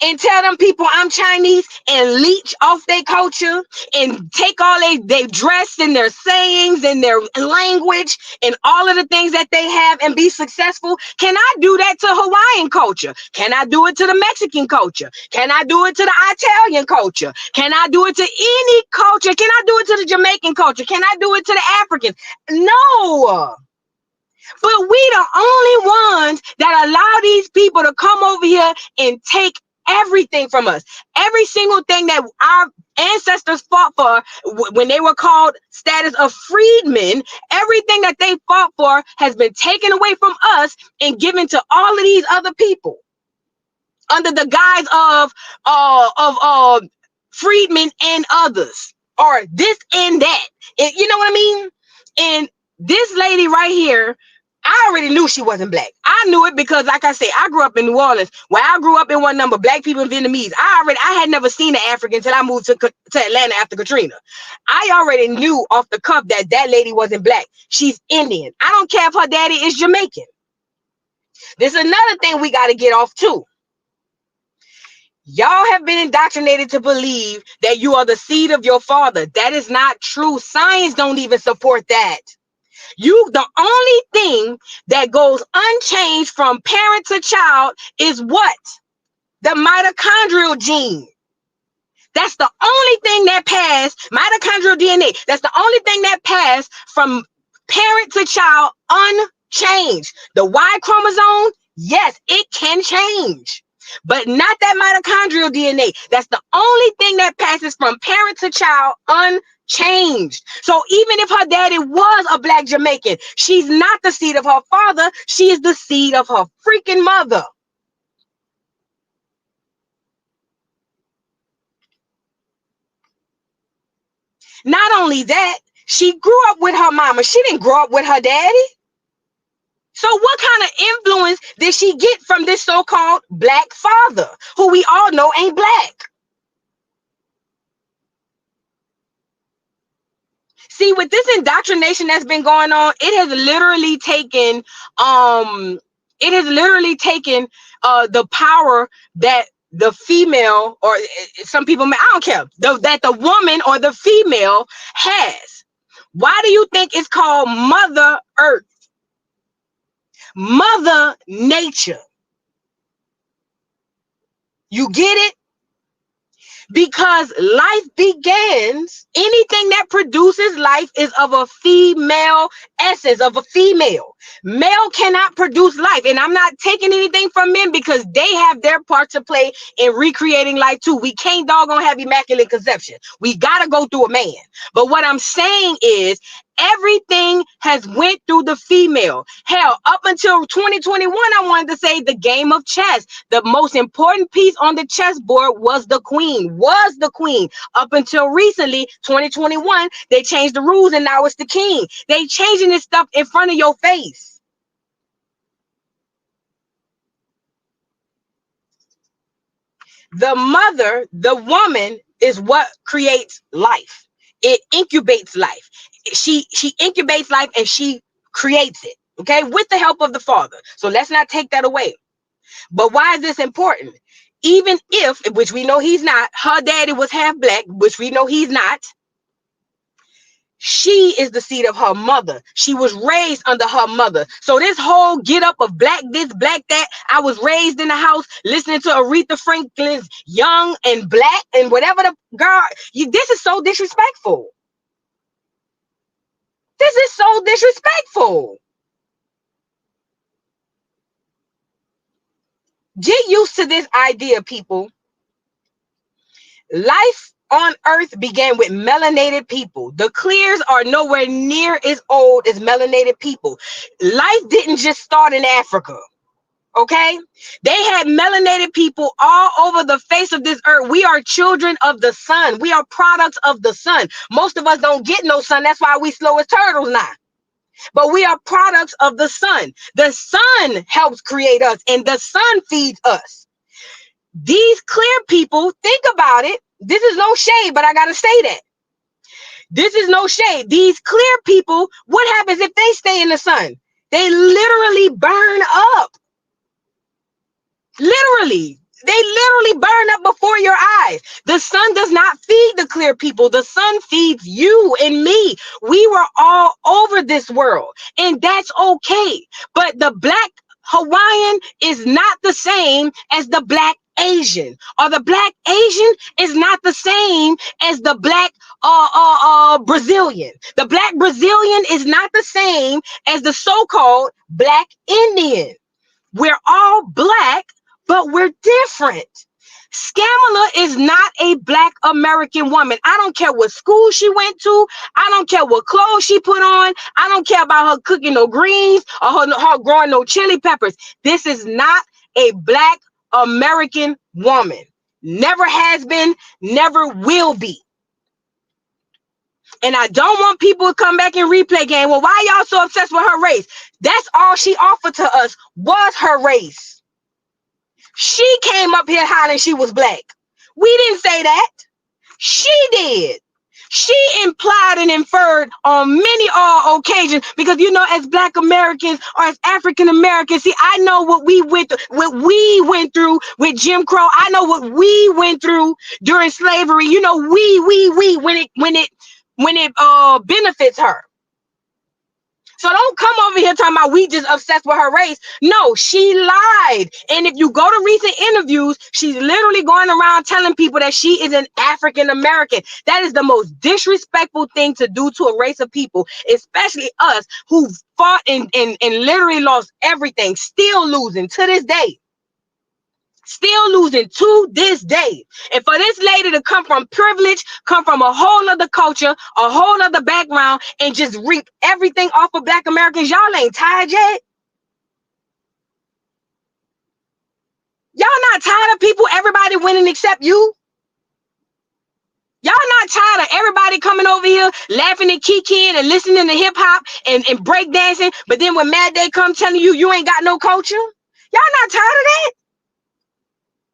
and tell them people I'm Chinese and leech off their culture and take all they dress and their sayings and their language and all of the things that they have and be successful? Can I do that to Hawaiian culture? Can I do it to the Mexican culture? Can I do it to the Italian culture? Can I do it to any culture? Can I do it to the Jamaican culture? Can I do it to the Africans? No. But we the only ones that allow these people to come over here and take everything from us. Every single thing that our ancestors fought for when they were called status of freedmen, everything that they fought for has been taken away from us and given to all of these other people under the guise of freedmen and others, or this and that. You know what I mean? And this lady right here, I already knew she wasn't black. I knew it because, like I said, I grew up in New Orleans, where I grew up in one number, black people and Vietnamese. I had never seen an African until I moved to Atlanta after Katrina. I already knew off the cuff that lady wasn't black. She's Indian. I don't care if her daddy is Jamaican. There's another thing we got to get off too. Y'all have been indoctrinated to believe that you are the seed of your father. That is not true. Science don't even support that. The only thing that goes unchanged from parent to child is what? The mitochondrial gene. That's the only thing that passed, mitochondrial DNA. That's the only thing that passed from parent to child unchanged. The Y chromosome, yes, it can change, but not that mitochondrial DNA. That's the only thing that passes from parent to child unchanged. So even if her daddy was a black Jamaican, she's not the seed of her father. She is the seed of her freaking mother. Not only that, she grew up with her mama. She didn't grow up with her daddy. So what kind of influence did she get from this so-called black father, who we all know ain't black? See, with this indoctrination that's been going on, it has literally taken the power that the female, or some people may, I don't care, that the woman or the female has. Why do you think it's called Mother Earth? Mother Nature. You get it? Because life begins, anything that produces life is of a female essence, of a female. Male cannot produce life. And I'm not taking anything from men, because they have their part to play in recreating life too. We can't doggone have immaculate conception. We got to go through a man. But what I'm saying is, everything has went through the female. Hell, up until 2021, I wanted to say the game of chess. The most important piece on the chessboard was the queen. Up until recently, 2021, they changed the rules and now it's the king. They changing this stuff in front of your face. The mother, the woman, is what creates life. It incubates life. She incubates life and she creates it, okay, with the help of the father. So let's not take that away. But why is this important? Even if, which we know he's not, her daddy was half black, which we know he's not, she is the seed of her mother. She was raised under her mother. So this whole get up of black this, black that, I was raised in the house listening to Aretha Franklin's Young and Black and whatever the girl, this is so disrespectful. This is so disrespectful. Get used to this idea, people. Life on earth began with melanated people. The clears are nowhere near as old as melanated people. Life didn't just start in Africa, okay? They had melanated people all over the face of this earth. We are children of the sun. We are products of the sun. Most of us don't get no sun. That's why we slow as turtles now. But we are products of the sun. The sun helps create us, and the sun feeds us. These clear people, think about it. This is no shade, but I got to say that. This is no shade. These clear people, what happens if they stay in the sun? They literally burn up. Literally. They literally burn up before your eyes. The sun does not feed the clear people. The sun feeds you and me. We were all over this world, and that's okay. But the black Hawaiian is not the same as the black Asian, or the black Asian is not the same as the black Brazilian. The black Brazilian is not the same as the so-called black Indian. We're all black, but we're different. Kamala is not a black American woman. I don't care what school she went to. I don't care what clothes she put on. I don't care about her cooking no greens or her growing no chili peppers. This is not a black American woman. Never has been, never will be. And I don't want people to come back and replay game. Well, why y'all so obsessed with her race? That's all she offered to us was her race. She came up here hollering she was black. We didn't say that. She did. She implied and inferred on many occasions, because, you know, as black Americans or as African Americans, see, I know what we went through with Jim Crow. I know what we went through during slavery. You know, when it benefits her. So don't come over here talking about we just obsessed with her race. No, she lied. And if you go to recent interviews, she's literally going around telling people that she is an African American. That is the most disrespectful thing to do to a race of people, especially us who fought and literally lost everything, still losing to this day. Still losing to this day. And for this lady to come from privilege, come from a whole other culture, a whole other background, and just reap everything off of black Americans, y'all ain't tired yet? Y'all not tired of people, everybody winning except you? Y'all not tired of everybody coming over here laughing and kikiing and listening to hip hop and break dancing, but then when Mad Day come telling you you ain't got no culture? Y'all not tired of that?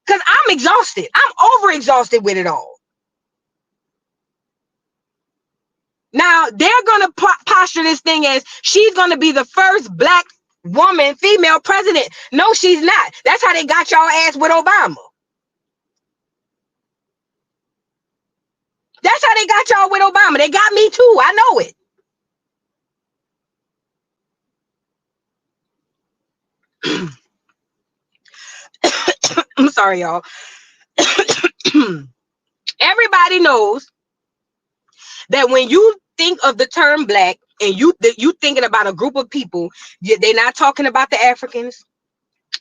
Because I'm exhausted. I'm over exhausted with it all. Now they're gonna posture this thing as she's gonna be the first black woman, female president. No, she's not. That's how they got y'all ass with Obama. That's how they got y'all with Obama. They got me too. I know it. I'm sorry, y'all. Everybody knows that when you think of the term black and you thinking about a group of people, they're not talking about the Africans.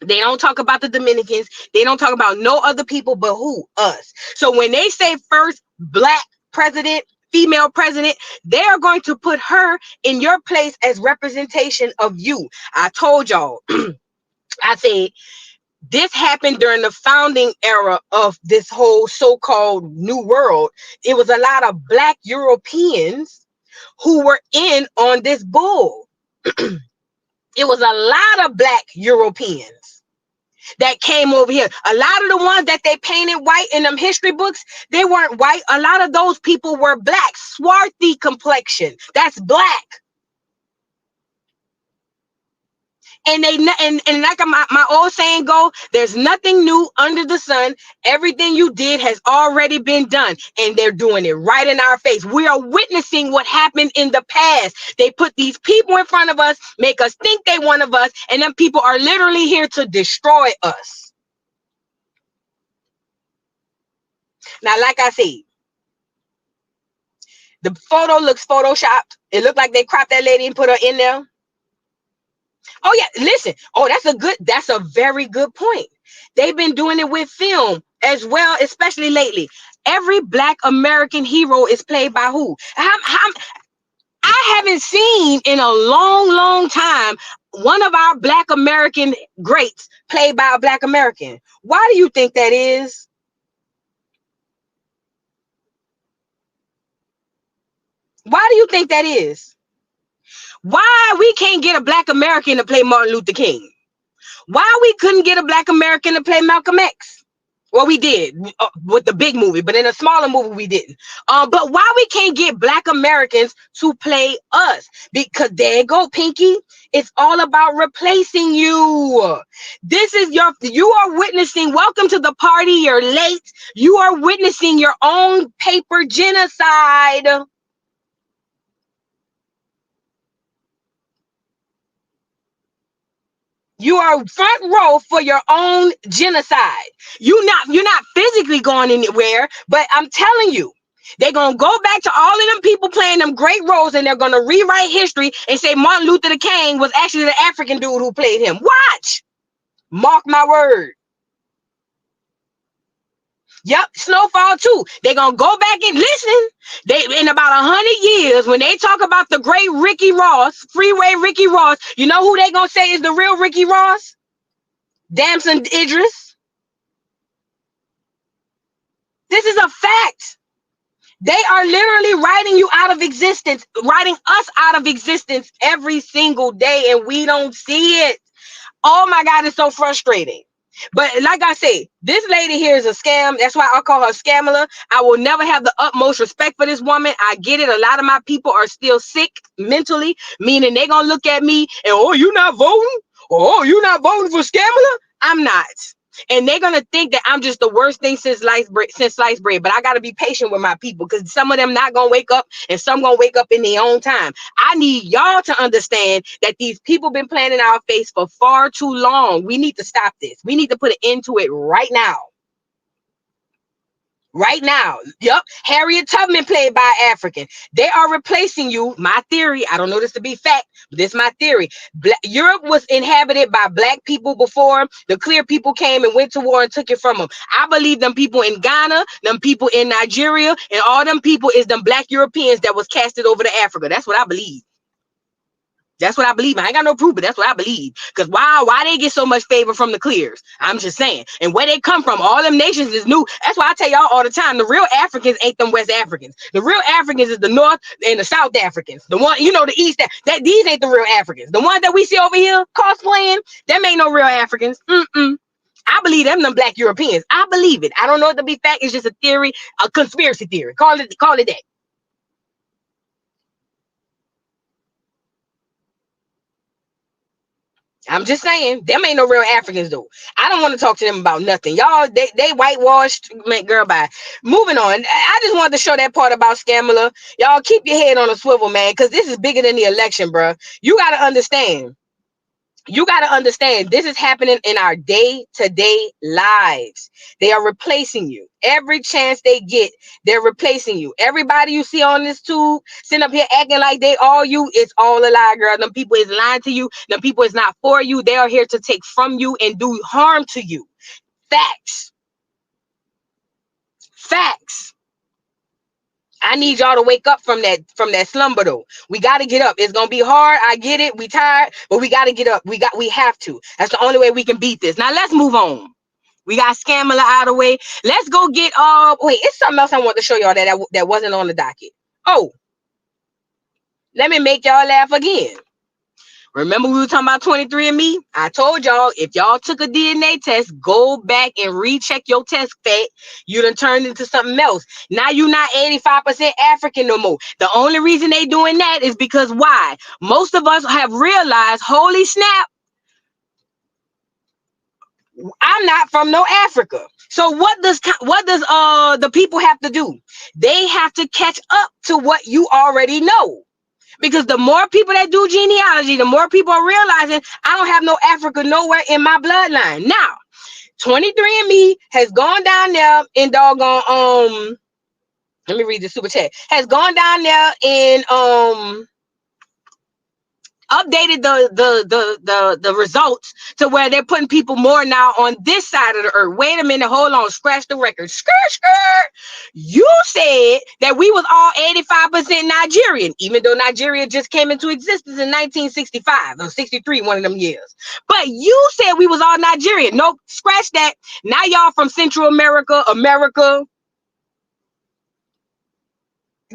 They don't talk about the Dominicans. They don't talk about no other people but who? Us. So when they say first black president, female president, they are going to put her in your place as representation of you. I told y'all, I said, this happened during the founding era of this whole so-called new world. It was a lot of black Europeans who were in on this bull. It was a lot of black Europeans that came over here. A lot of the ones that they painted white in them history books, they weren't white. A lot of those people were black, swarthy complexion. That's black. And they and like my old saying go, there's nothing new under the sun. Everything you did has already been done, and they're doing it right in our face. We are witnessing what happened in the past. They put these people in front of us, make us think they one of us, and them people are literally here to destroy us. Now, like I said, the photo looks photoshopped. It looked like they cropped that lady and put her in there. Oh yeah, listen. Oh, that's a very good point. They've been doing it with film as well, especially lately. Every black American hero is played by who? I haven't seen in a long time one of our black American greats played by a black American. Why do you think that is? Why do you think that is? Why we can't get a black American to play Martin Luther King? Why we couldn't get a black American to play Malcolm X? Well, we did with the big movie, but in a smaller movie we didn't. But why we can't get black Americans to play us? Because there you go, Pinky. It's all about replacing you. You are witnessing, welcome to the party, you're late. You are witnessing your own paper genocide. You are front row for your own genocide. You're not physically going anywhere, but I'm telling you, they're gonna go back to all of them people playing them great roles, and they're gonna rewrite history and say Martin Luther King was actually the African dude who played him. Watch, mark my word. Yep, Snowfall too. They're gonna go back and listen. In about 100 years, when they talk about the great Ricky Ross, Freeway Ricky Ross, you know who they gonna say is the real Ricky Ross? Damson Idris. This is a fact. They are literally writing you out of existence, writing us out of existence every single day, and we don't see it. Oh my God, it's so frustrating. But like I say, this lady here is a scam. That's why I call her Scamala. I will never have the utmost respect for this woman. I get it. A lot of my people are still sick mentally, meaning they're going to look at me and, oh, you not voting? Oh, you not voting for Scamala? I'm not. And they're going to think that I'm just the worst thing since sliced bread. But I got to be patient with my people, because some of them not going to wake up and some going to wake up in their own time. I need y'all to understand that these people been playing in our face for far too long. We need to stop this. We need to put an end to it right now. Right now. Yep. Harriet Tubman played by African. They are replacing you. My theory, I don't know this to be fact, but this is my theory. Europe was inhabited by black people before the clear people came and went to war and took it from them. I believe them people in Ghana, them people in Nigeria, and all them people is them black Europeans that was casted over to Africa. That's what I believe. That's what I believe. I ain't got no proof, but that's what I believe. Because why they get so much favor from the clears? I'm just saying. And where they come from, all them nations is new. That's why I tell y'all all the time, the real Africans ain't them West Africans. The real Africans is the North and the South Africans. The one, the East, that these ain't the real Africans. The ones that we see over here cosplaying, them ain't no real Africans. I believe them black Europeans. I believe it. I don't know it to be fact. It's just a theory, a conspiracy theory. Call it that. I'm just saying, them ain't no real Africans though. I don't want to talk to them about nothing. Y'all, they whitewashed, man, girl, bye. Moving on. I just wanted to show that part about Scamala. Y'all keep your head on a swivel, man, because this is bigger than the election, bro. You got to understand. You got to understand, this is happening in our day-to-day lives. They are replacing you. Every chance they get, they're replacing you. Everybody you see on this tube sitting up here acting like they all you, it's all a lie, girl. Them people is lying to you. Them people is not for you. They are here to take from you and do harm to you. Facts. Facts. I need y'all to wake up from that slumber though. We got to get up. It's gonna be hard. I get it. We tired, but we got to get up. We have to. That's the only way we can beat this. Now let's move on. We got Scamala out of the way. Let's go get wait, it's something else I want to show y'all that wasn't on the docket. Oh, let me make y'all laugh again. Remember we were talking about 23andMe? I told y'all, if y'all took a DNA test, go back and recheck your test fat. You done turned into something else. Now you're not 85% African no more. The only reason they doing that is because why? Most of us have realized, holy snap, I'm not from no Africa. So what does the people have to do? They have to catch up to what you already know. Because the more people that do genealogy, the more people are realizing I don't have no Africa nowhere in my bloodline. Now, 23andMe has gone down there in doggone let me read the super chat. Has gone down there and updated the results to where they're putting people more now on this side of the earth. Wait a minute, hold on, scratch the record. Skirt. You said that we was all 85% Nigerian, even though Nigeria just came into existence in 1965 or 63, one of them years. But you said we was all Nigerian. Nope, scratch that. Now y'all from Central America.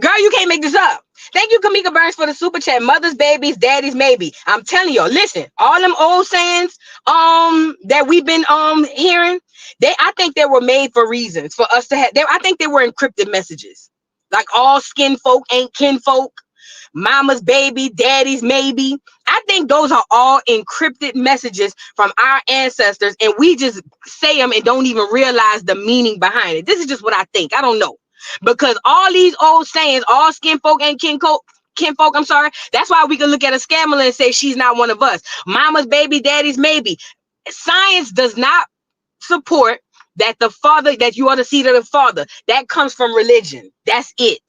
Girl, you can't make this up. Thank you, Kamika Burns, for the super chat. Mothers, babies, daddies, maybe. I'm telling y'all, listen, all them old sayings that we've been hearing, I think they were made for reasons for us to have. I think they were encrypted messages. Like all skin folk ain't kinfolk. Mama's baby, daddy's maybe. I think those are all encrypted messages from our ancestors, and we just say them and don't even realize the meaning behind it. This is just what I think. I don't know. Because all these old sayings, all skin folk ain't kinfolk, I'm sorry. That's why we can look at a Scamala and say she's not one of us. Mama's baby, daddy's maybe. Science does not support that that you are the seed of the father. That comes from religion. That's it.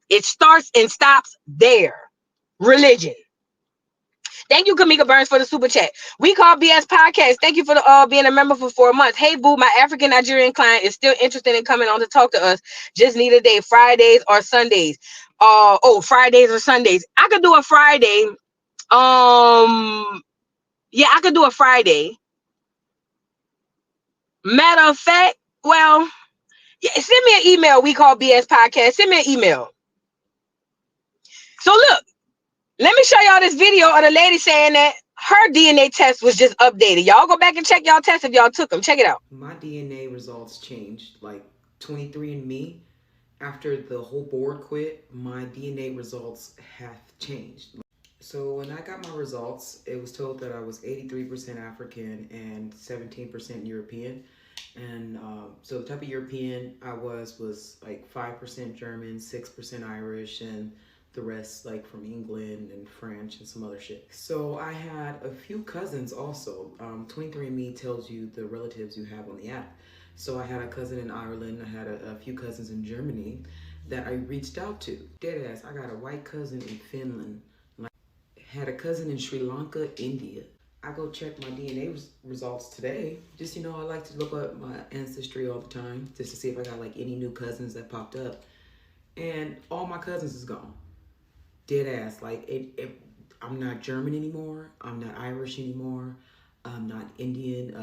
It starts and stops there. Religion. Thank you, Kamika Burns, for the super chat. We call BS Podcast. Thank you for being a member for 4 months. Hey, boo, my African Nigerian client is still interested in coming on to talk to us. Just need a day, Fridays or Sundays. Fridays or Sundays. I could do a Friday. Yeah, I could do a Friday. Matter of fact, well, yeah, send me an email. We call BS Podcast. Send me an email. So look. Let me show y'all this video of the lady saying that her DNA test was just updated. Y'all go back and check y'all tests if y'all took them. Check it out. My DNA results changed. Like 23andMe, after the whole board quit, my DNA results have changed. So when I got my results, it was told that I was 83% African and 17% European. And so the type of European I was like 5% German, 6% Irish, and the rest like from England and French and some other shit. So I had a few cousins also. 23andMe tells you the relatives you have on the app. So I had a cousin in Ireland, I had a few cousins in Germany that I reached out to. Deadass, I got a white cousin in Finland. Had a cousin in Sri Lanka, India. I go check my DNA results today. Just, I like to look up my ancestry all the time just to see if I got like any new cousins that popped up. And all my cousins is gone. Dead ass. Like, I'm not German anymore. I'm not Irish anymore. I'm not Indian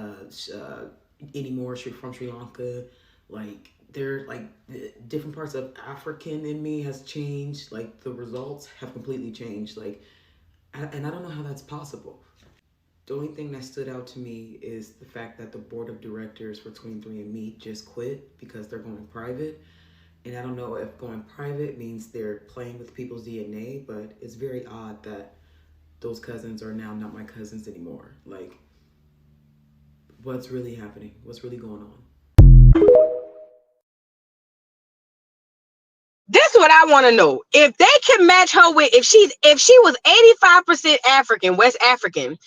anymore from Sri Lanka. Like, they're like different parts of African in me has changed. Like, the results have completely changed. Like, and I don't know how that's possible. The only thing that stood out to me is the fact that the board of directors for 23andMe just quit because they're going private. And I don't know if going private means they're playing with people's DNA, but it's very odd that those cousins are now not my cousins anymore. Like, what's really happening? What's really going on? This is what I want to know. If they can match her with, if she was 85% African, West African,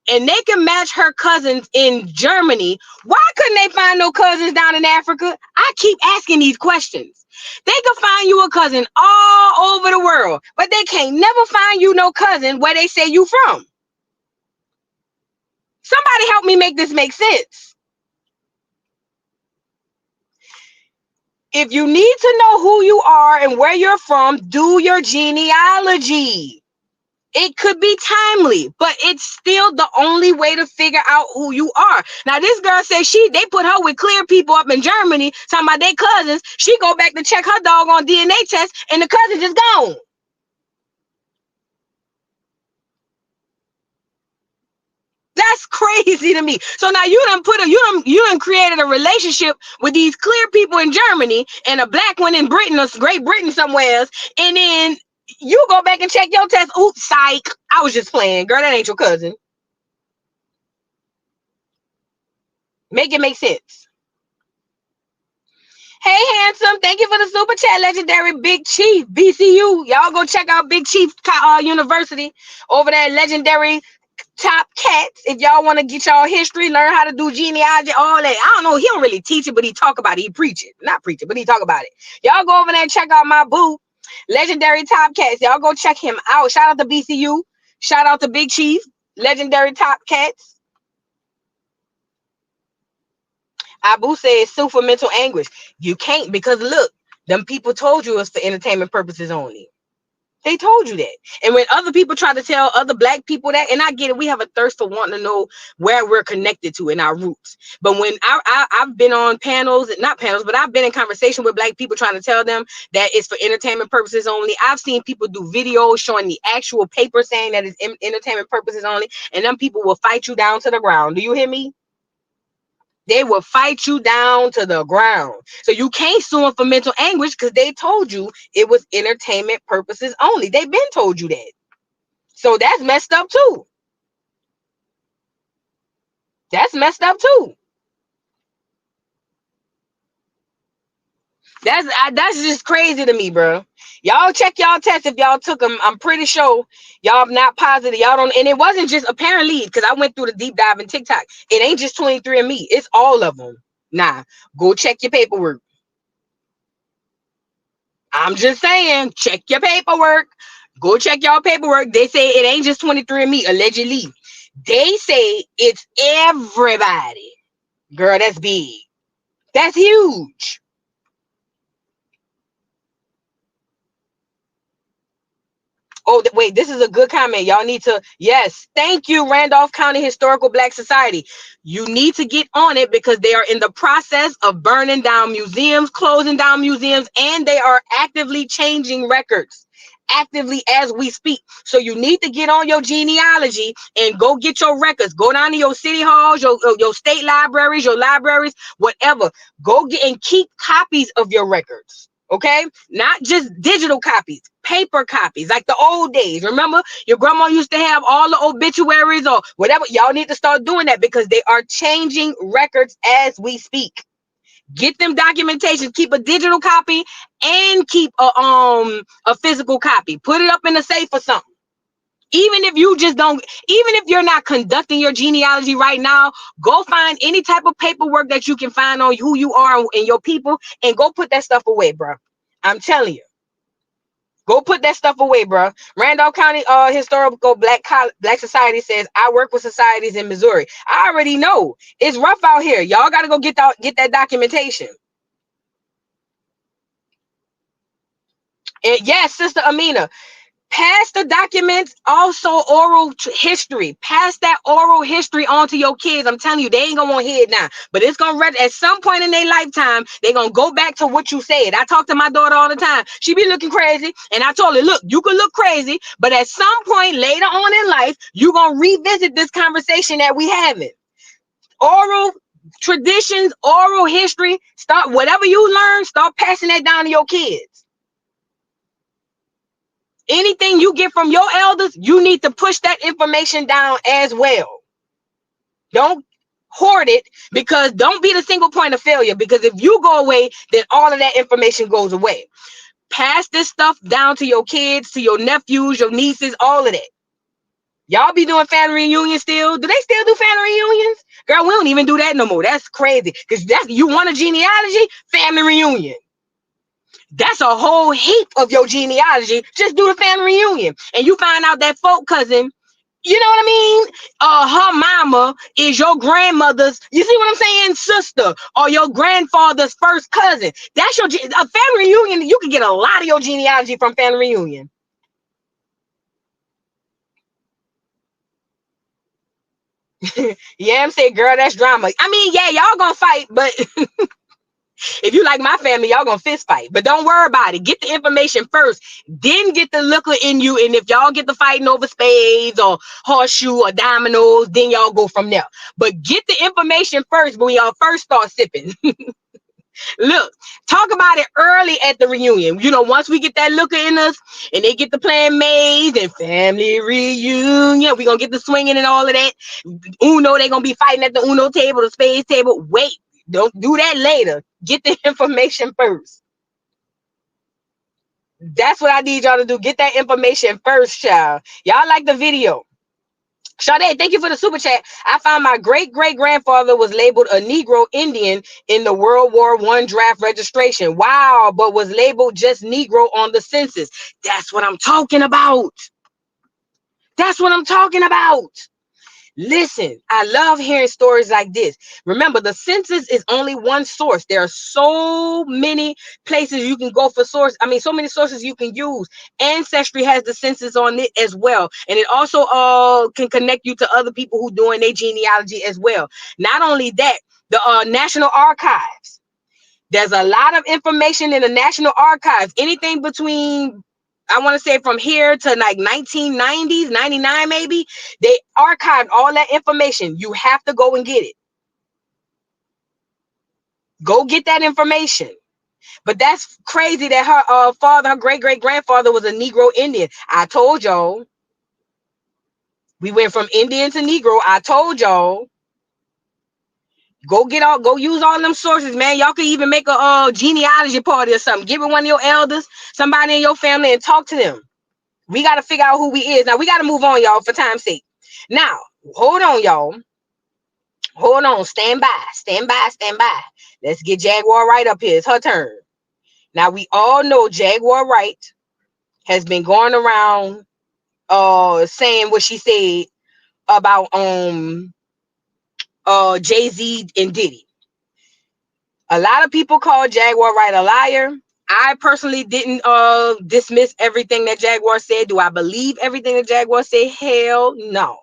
and they can match her cousins in Germany, why couldn't they find no cousins down in Africa? I keep asking these questions. They can find you a cousin all over the world, but they can't never find you no cousin where they say you from. Somebody help me make this make sense. If you need to know who you are and where you're from, do your genealogy. It could be timely, but it's still the only way to figure out who you are. Now, this girl says they put her with clear people up in Germany, talking about their cousins. She go back to check her doggone DNA test, and the cousin just gone. That's crazy to me. So now you done created a relationship with these clear people in Germany and a black one in Britain or Great Britain somewhere else, and then you go back and check your test. Oops, psych. I was just playing. Girl, that ain't your cousin. Make it make sense. Hey, handsome. Thank you for the super chat, legendary Big Chief, BCU. Y'all go check out Big Chief University over there, legendary Top Cats. If y'all want to get y'all history, learn how to do genealogy, all that. I don't know. He don't really teach it, but he talk about it. He preach it. Not preach it, but he talk about it. Y'all go over there and check out my boo, legendary Top Cats. Y'all go check him out. Shout out to BCU. Shout out to Big Chief, legendary Top Cats. Abu says sue for mental anguish. You can't, because look, them people told you it's for entertainment purposes only. They told you that. And when other people try to tell other black people that, and I get it, we have a thirst for wanting to know where we're connected to in our roots. But when I've been on panels, not panels, but I've been in conversation with black people trying to tell them that it's for entertainment purposes only. I've seen people do videos showing the actual paper saying that it's entertainment purposes only. And them people will fight you down to the ground. Do you hear me? They will fight you down to the ground. So you can't sue them for mental anguish because they told you it was entertainment purposes only. They've been told you that. So that's messed up too. That's messed up too. That's just crazy to me, bro. Y'all check y'all tests if y'all took them. I'm pretty sure y'all not positive. Y'all don't, and it wasn't just apparently, because I went through the deep dive in TikTok. It ain't just 23andMe. It's all of them. Nah, go check your paperwork. I'm just saying, check your paperwork. Go check y'all paperwork. They say it ain't just 23andMe, allegedly. They say it's everybody. Girl, that's big. That's huge. Oh, wait, this is a good comment. Y'all need to, yes, thank you, Randolph County Historical Black Society. You need to get on it because they are in the process of burning down museums, closing down museums, and they are actively changing records. Actively as we speak. So you need to get on your genealogy and go get your records. Go down to your city halls, your state libraries, your libraries, whatever. Go get and keep copies of your records. Okay, not just digital copies, paper copies, like the old days. Remember, your grandma used to have all the obituaries or whatever. Y'all need to start doing that because they are changing records as we speak. Get them documentation. Keep a digital copy and keep a physical copy. Put it up in a safe or something. Even if you just don't, even if you're not conducting your genealogy right now, go find any type of paperwork that you can find on who you are and your people, and go put that stuff away, bro. I'm telling you. Go put that stuff away, bro. Randolph County Historical Black Society says, I work with societies in Missouri. I already know. It's rough out here. Y'all got to go get that documentation. And yes, Sister Amina. Pass the documents, also oral history. Pass that oral history on to your kids. I'm telling you, they ain't gonna want to hear it now. But it's gonna at some point in their lifetime, they're gonna go back to what you said. I talk to my daughter all the time. She be looking crazy. And I told her, look, you can look crazy, but at some point later on in life, you're gonna revisit this conversation that we having. Oral traditions, oral history. Start whatever you learn, start passing that down to your kids. Anything you get from your elders, you need to push that information down as well. Don't hoard it, because don't be the single point of failure, because if you go away, then all of that information goes away. Pass this stuff down to your kids, to your nephews, your nieces, all of that. Y'all be doing family reunions still? Do they still do family reunions? Girl, we don't even do that no more. That's crazy. Because you want a genealogy? Family reunion. That's a whole heap of your genealogy. Just do the family reunion. And you find out that folk cousin, you know what I mean? Her mama is your grandmother's, you see what I'm saying, sister, or your grandfather's first cousin. That's a family reunion. You can get a lot of your genealogy from family reunion. Yeah, I'm saying, girl, that's drama. I mean, yeah, y'all gonna fight, but if you like my family, y'all gonna fist fight. But don't worry about it. Get the information first, then get the liquor in you. And if y'all get the fighting over spades or horseshoe or dominoes, then y'all go from there. But get the information first when y'all first start sipping. Look, talk about it early at the reunion. You know, once we get that liquor in us and they get the playing maze and family reunion, we gonna get the swinging and all of that. Uno, they gonna be fighting at the Uno table, the spades table. Wait, don't do that later. Get the information first. That's what I need y'all to do. Get that information first, child. Y'all like the video. Sade, thank you for the super chat. I found my great-great-grandfather was labeled a Negro Indian in the World War I draft registration. Wow, but was labeled just Negro on the census. That's what I'm talking about. That's what I'm talking about. Listen, I love hearing stories like this. Remember, the census is only one source. There are so many places you can go for source. I mean, so many sources you can use. Ancestry has the census on it as well. And it also can connect you to other people who doing their genealogy as well. Not only that, the National Archives. There's a lot of information in the National Archives. Anything between, I want to say from here to like 1990s, 99 maybe, they archived all that information. You have to go and get it. Go get that information. But that's crazy that her father, her great-great-grandfather was a Negro Indian. I told y'all. We went from Indian to Negro. I told y'all. Go use all them sources, man. Y'all can even make a genealogy party or something. Give it one of your elders, somebody in your family, and talk to them. We got to figure out who we is. Now, we got to move on, y'all, for time's sake. Now, hold on, y'all. Hold on. Stand by. Stand by. Stand by. Let's get Jaguar Wright up here. It's her turn. Now, we all know Jaguar Wright has been going around saying what she said about Jay-Z and Diddy. A lot of people call Jaguar Wright a liar. I personally didn't dismiss everything that Jaguar said. Do I believe everything that Jaguar said? Hell no.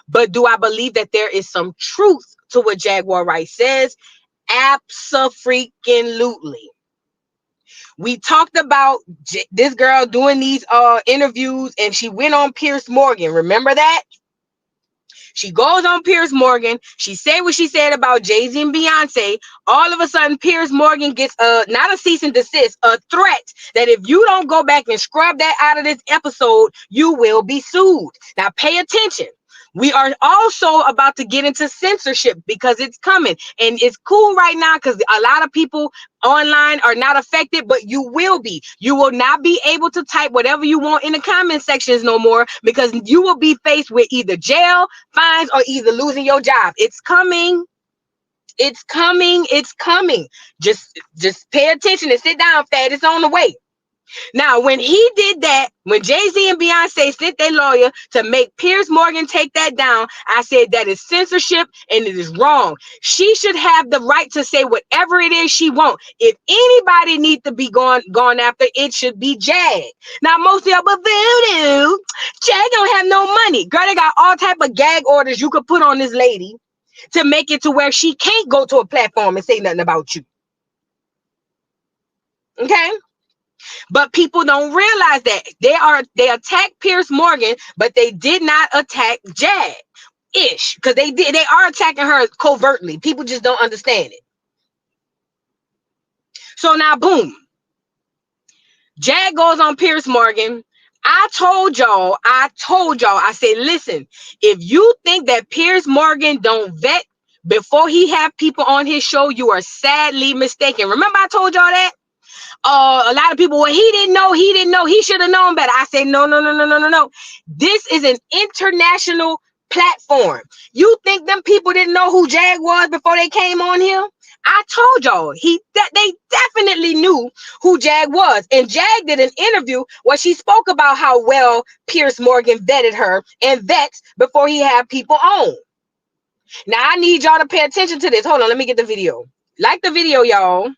But do I believe that there is some truth to what Jaguar Wright says? Abso-freaking-lutely. We talked about this girl doing these interviews, and she went on Piers Morgan. Remember that? She goes on Piers Morgan. She said what she said about Jay-Z and Beyonce. All of a sudden, Piers Morgan gets not a cease and desist, a threat that if you don't go back and scrub that out of this episode, you will be sued. Now, pay attention. We are also about to get into censorship because it's coming. And it's cool right now because a lot of people online are not affected, but you will be. You will not be able to type whatever you want in the comment sections no more because you will be faced with either jail, fines, or either losing your job. It's coming. It's coming. It's coming. Just pay attention and sit down, Fat. It's on the way. Now, when he did that, when Jay-Z and Beyonce sent their lawyer to make Piers Morgan take that down, I said that is censorship and it is wrong. She should have the right to say whatever it is she wants. If anybody needs to be gone after, it should be Jag. Now, most of y'all, but Voodoo, Jag don't have no money. Girl, they got all type of gag orders you could put on this lady to make it to where she can't go to a platform and say nothing about you. Okay? But people don't realize that they attacked Piers Morgan, but they did not attack Jag ish because they are attacking her covertly. People just don't understand it. So now, boom, Jag goes on Piers Morgan. I told y'all, I said, listen, if you think that Piers Morgan don't vet before he have people on his show, you are sadly mistaken. Remember I told y'all that? A lot of people, well, he didn't know, he should have known better. I say, no. This is an international platform. You think them people didn't know who Jag was before they came on here? I told y'all, they definitely knew who Jag was. And Jag did an interview where she spoke about how well Piers Morgan vetted her and vets before he had people on. Now, I need y'all to pay attention to this. Hold on, let me get the video. Like the video, y'all.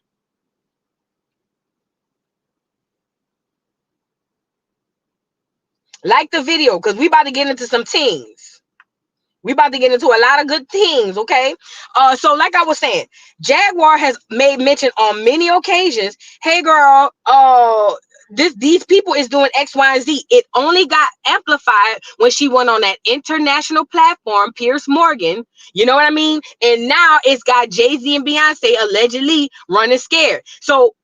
Like the video, because we about to get into some things. We about to get into a lot of good things, okay? So like I was saying, Jaguar has made mention on many occasions, hey girl, these people is doing X, Y, and Z. It only got amplified when she went on that international platform, Piers Morgan. You know what I mean? And now it's got Jay-Z and Beyonce allegedly running scared. So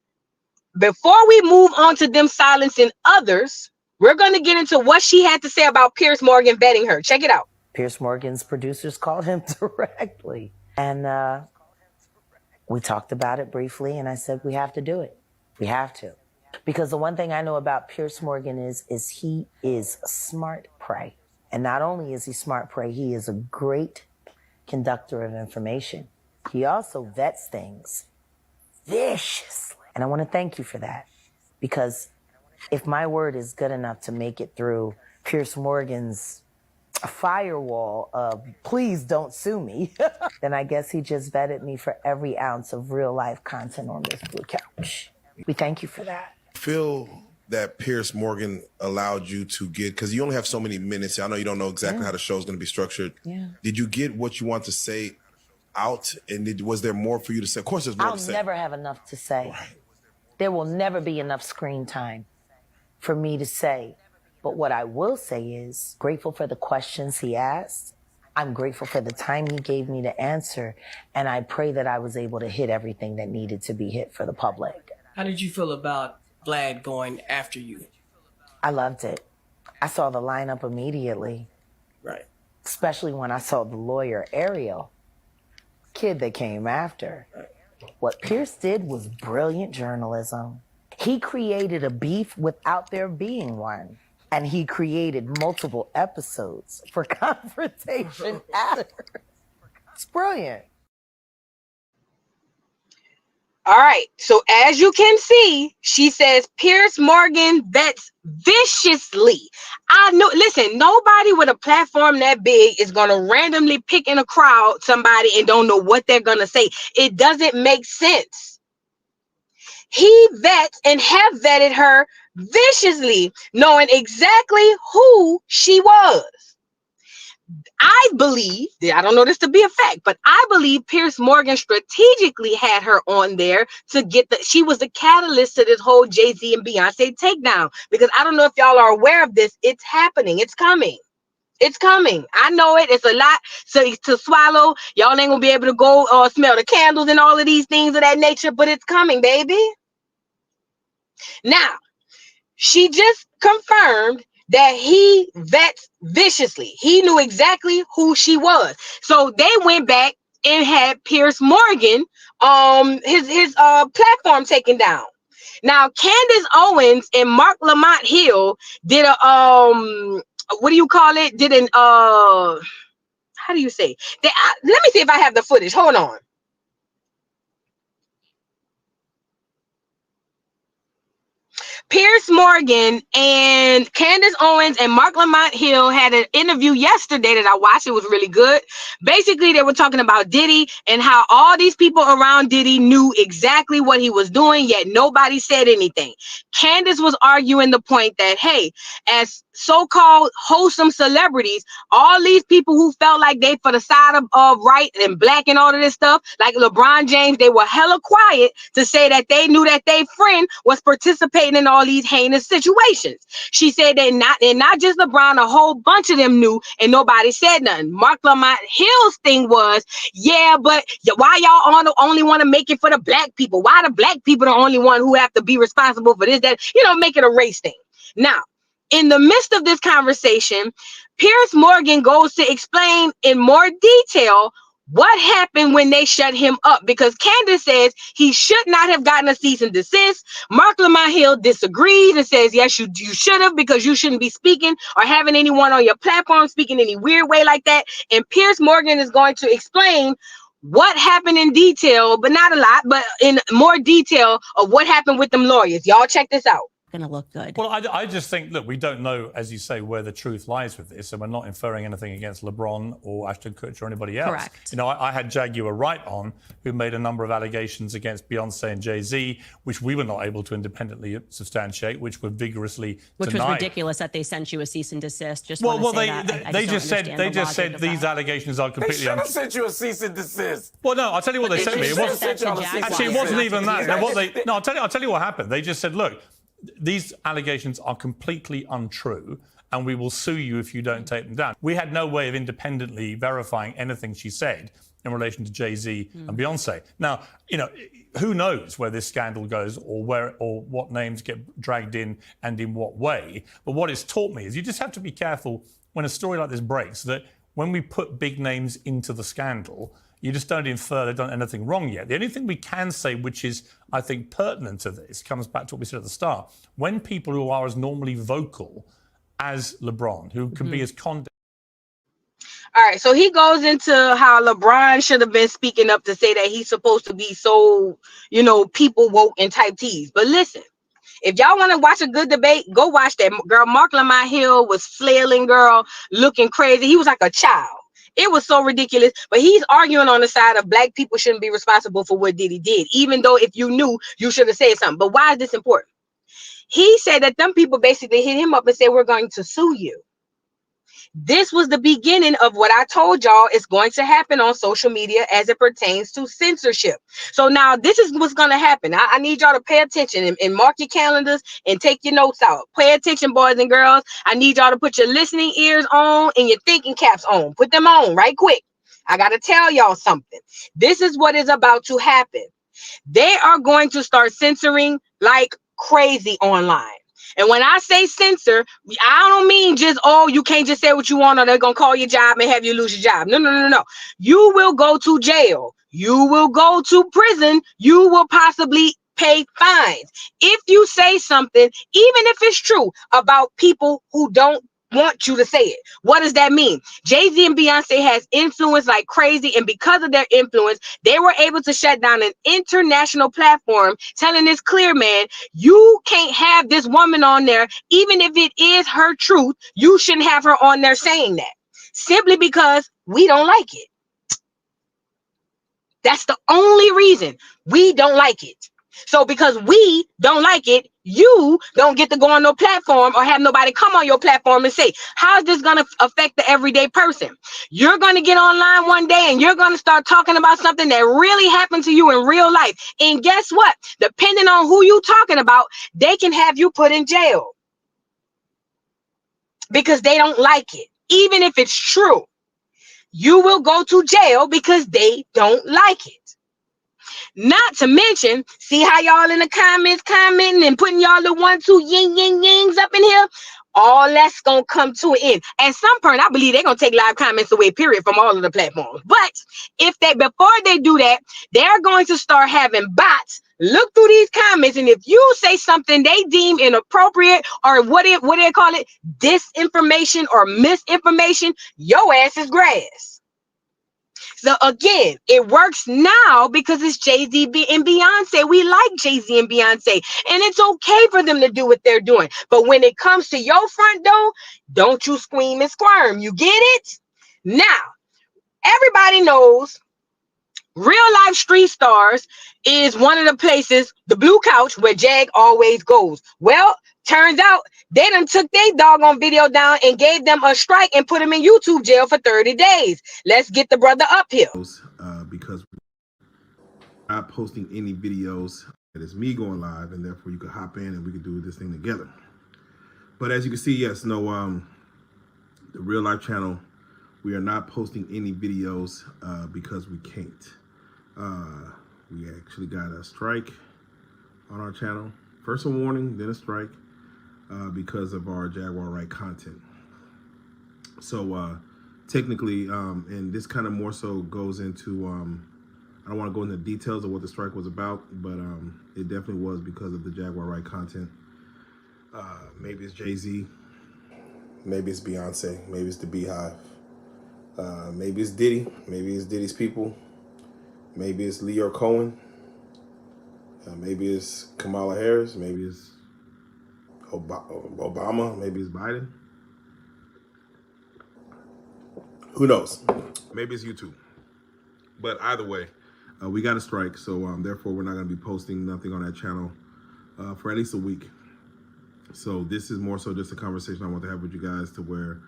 before we move on to them silencing others, we're going to get into what she had to say about Piers Morgan vetting her. Check it out. Piers Morgan's producers called him directly. And we talked about it briefly, and I said, we have to do it. We have to. Because the one thing I know about Piers Morgan is he is smart prey. And not only is he smart prey, he is a great conductor of information. He also vets things viciously. And I want to thank you for that. Because if my word is good enough to make it through Piers Morgan's firewall of please don't sue me, then I guess he just vetted me for every ounce of real life content on this blue couch. We thank you for that. Feel that Piers Morgan allowed you to get, because you only have so many minutes. I know you don't know exactly how the show is going to be structured. Yeah. Did you get what you want to say out? And was there more for you to say? Of course, there's more to say. I'll never have enough to say. Right. There will never be enough screen time for me to say. But what I will say is grateful for the questions he asked. I'm grateful for the time he gave me to answer. And I pray that I was able to hit everything that needed to be hit for the public. How did you feel about Vlad going after you? I loved it. I saw the lineup immediately. Right. Especially when I saw the lawyer, Ariel, kid that came after. Right. What Piers did was brilliant journalism. He created a beef without there being one. And he created multiple episodes for confrontation after. It's brilliant. All right. So as you can see, she says Piers Morgan vets viciously. I know. Listen, nobody with a platform that big is going to randomly pick in a crowd somebody and don't know what they're going to say. It doesn't make sense. He vets and have vetted her viciously, knowing exactly who she was. I believe, I don't know this to be a fact, but I believe Piers Morgan strategically had her on there to get she was the catalyst to this whole Jay-Z and Beyonce takedown. Because I don't know if y'all are aware of this. It's happening. It's coming. It's coming. I know it. It's a lot to swallow. Y'all ain't gonna be able to go smell the candles and all of these things of that nature, but it's coming, baby. Now, she just confirmed that he vets viciously. He knew exactly who she was. So they went back and had Piers Morgan his platform taken down. Now, Candace Owens and Mark Lamont Hill did a what do you call it? Did an how do you say? Let me see if I have the footage. Hold on. Piers Morgan and Candace Owens and Mark Lamont Hill had an interview yesterday that I watched. It was really good. Basically, they were talking about Diddy and how all these people around Diddy knew exactly what he was doing, yet nobody said anything. Candace was arguing the point that, hey, as so-called wholesome celebrities, all these people who felt like they for the side of right and black and all of this stuff, like LeBron James, they were hella quiet to say that they knew that their friend was participating in all these heinous situations. She said that not just LeBron, a whole bunch of them knew and nobody said nothing. Mark Lamont Hill's thing was, yeah, but why y'all only want to make it for the black people? Why the black people the only one who have to be responsible for this, that, make it a race thing. Now, In the midst of this conversation, Piers Morgan goes to explain in more detail what happened when they shut him up, because Candace says he should not have gotten a cease and desist. Mark Lamont Hill disagrees and says, yes, you should have, because you shouldn't be speaking or having anyone on your platform speaking any weird way like that. And Piers Morgan is going to explain what happened in detail, but not a lot, but in more detail of what happened with them lawyers. Y'all check this out. Going to look good. Well, I just think, look, we don't know, as you say, where the truth lies with this, and we're not inferring anything against LeBron or Ashton Kutcher or anybody else. Correct. You know, I had Jaguar Wright on, who made a number of allegations against Beyonce and Jay-Z, which we were not able to independently substantiate, which were vigorously Which denied. was ridiculous that they sent you a cease and desist. Just well, want to say they that. they just said these allegations are completely. They should have sent you a cease and desist. Well, no, I'll tell you what they sent me. It wasn't even that. No, I'll tell you what happened. They just said, look, these allegations are completely untrue, and we will sue you if you don't take them down. We had no way of independently verifying anything she said in relation to Jay-Z and Beyonce. Now, you know, who knows where this scandal goes, or what names get dragged in and in what way. But what it's taught me is you just have to be careful when a story like this breaks, that when we put big names into the scandal, you just don't infer they've done anything wrong yet. The only thing we can say, which is, I think, pertinent to this, comes back to what we said at the start. When people who are as normally vocal as LeBron, who can be as condemned. All right, so he goes into how LeBron should have been speaking up to say that he's supposed to be so, you know, people woke and type T's. But listen, if y'all want to watch a good debate, go watch that. Girl, Mark Lamont Hill was flailing, girl, looking crazy. He was like a child. It was so ridiculous, but he's arguing on the side of black people shouldn't be responsible for what Diddy did, even though if you knew, you should have said something. But why is this important? He said that them people basically hit him up and said, we're going to sue you. This was the beginning of what I told y'all is going to happen on social media as it pertains to censorship. So now this is what's going to happen. I need y'all to pay attention and mark your calendars and take your notes out. Pay attention, boys and girls. I need y'all to put your listening ears on and your thinking caps on. Put them on right quick. I got to tell y'all something. This is what is about to happen. They are going to start censoring like crazy online. And when I say censor, I don't mean just, oh, you can't just say what you want or they're going to call your job and have you lose your job. No. You will go to jail. You will go to prison. You will possibly pay fines. If you say something, even if it's true, about people who don't want you to say it. What does that mean? Jay-Z and Beyonce has influence like crazy, and because of their influence, they were able to shut down an international platform telling this clear, man, you can't have this woman on there, even if it is her truth. You shouldn't have her on there saying that, simply because we don't like it. That's the only reason we don't like it. So because we don't like it, you don't get to go on no platform or have nobody come on your platform and say, how is this going to affect the everyday person? You're going to get online one day and you're going to start talking about something that really happened to you in real life. And guess what? Depending on who you're talking about, they can have you put in jail because they don't like it. Even if it's true, you will go to jail because they don't like it. Not to mention, see how y'all in the comments commenting and putting y'all the 1, 2 yings up in here? All that's gonna come to an end. At some point, I believe they're gonna take live comments away, period, from all of the platforms. But if they, before they do that, they're going to start having bots look through these comments, and if you say something they deem inappropriate or what do they call it, disinformation or misinformation, your ass is grass. So again, it works now because it's Jay-Z and Beyonce. We like Jay-Z and Beyonce, and it's okay for them to do what they're doing. But when it comes to your front door, don't you scream and squirm. You get it? Now, everybody knows Real Life Street Stars is one of the places, the blue couch, where Jag always goes. Well, turns out they done took their doggone video down and gave them a strike and put them in YouTube jail for 30 days. Let's get the brother up here. Because we're not posting any videos that is me going live, and therefore you can hop in and we can do this thing together. But as you can see, yes, no, the Real Life channel, we are not posting any videos because we can't. We actually got a strike on our channel. First a warning, then a strike. because of our Jaguar Wright content. So technically, and this kind of more so goes into, I don't want to go into details of what the strike was about, but it definitely was because of the Jaguar Wright content. Maybe it's Jay-Z, maybe it's Beyonce, maybe it's the Beehive, maybe it's Diddy, maybe it's Diddy's people, maybe it's Leo Cohen, maybe it's Kamala Harris, maybe it's Obama, maybe it's Biden. Who knows? Maybe it's YouTube. But either way, we got a strike, so therefore we're not going to be posting nothing on that channel for at least a week. So this is more so just a conversation I want to have with you guys to where.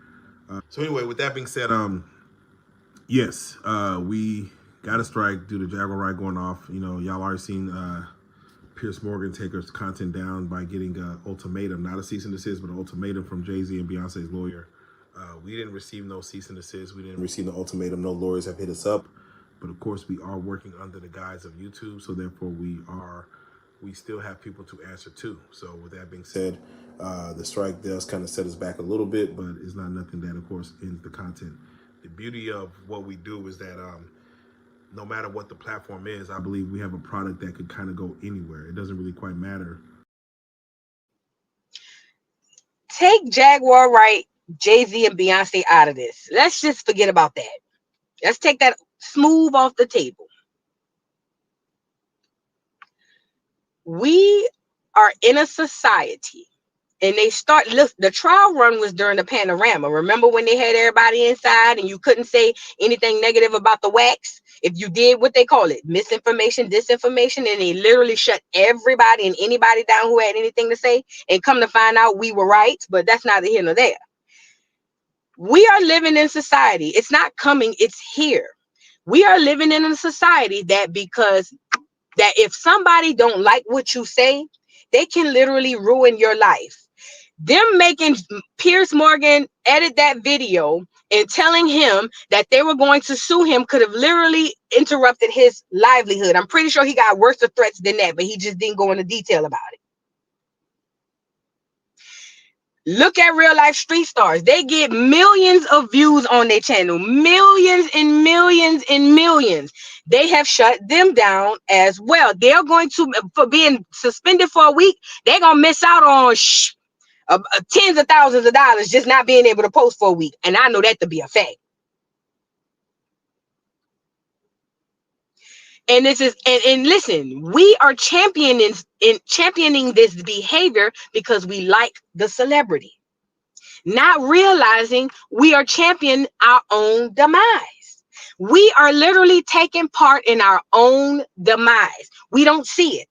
So anyway, with that being said, yes, we got a strike due to Jaguar Wright going off. You know, y'all already seen Piers Morgan take her content down by getting an ultimatum, not a cease and desist, but an ultimatum from Jay-Z and Beyonce's lawyer. We didn't receive no cease and desist. We didn't receive no ultimatum. No lawyers have hit us up. But of course, we are working under the guise of YouTube. So therefore, we still have people to answer to. So with that being said, the strike does kind of set us back a little bit, but it's not nothing that, of course, ends the content. The beauty of what we do is that no matter what the platform is, I believe we have a product that could kind of go anywhere. It doesn't really quite matter. Take Jaguar Wright, Jay-Z, and Beyonce out of this. Let's just forget about that. Let's take that smooth off the table. We are in a society, and look, the trial run was during the panorama. Remember when they had everybody inside and you couldn't say anything negative about the wax? If you did what they call it, misinformation, disinformation, and they literally shut everybody and anybody down who had anything to say, and come to find out we were right, but that's neither here nor there. We are living in society. It's not coming, it's here. We are living in a society that if somebody don't like what you say, they can literally ruin your life. Them making Piers Morgan edit that video and telling him that they were going to sue him could have literally interrupted his livelihood. I'm pretty sure he got worse threats than that, but he just didn't go into detail about it. Look at real life street stars. They get millions of views on their channel, millions and millions and millions. They have shut them down as well. They're going to, for being suspended for a week, they're going to miss out on tens of thousands of dollars just not being able to post for a week. And I know that to be a fact. And this is, and listen, we are championing this behavior because we like the celebrity, not realizing we are championing our own demise. We are literally taking part in our own demise. We don't see it.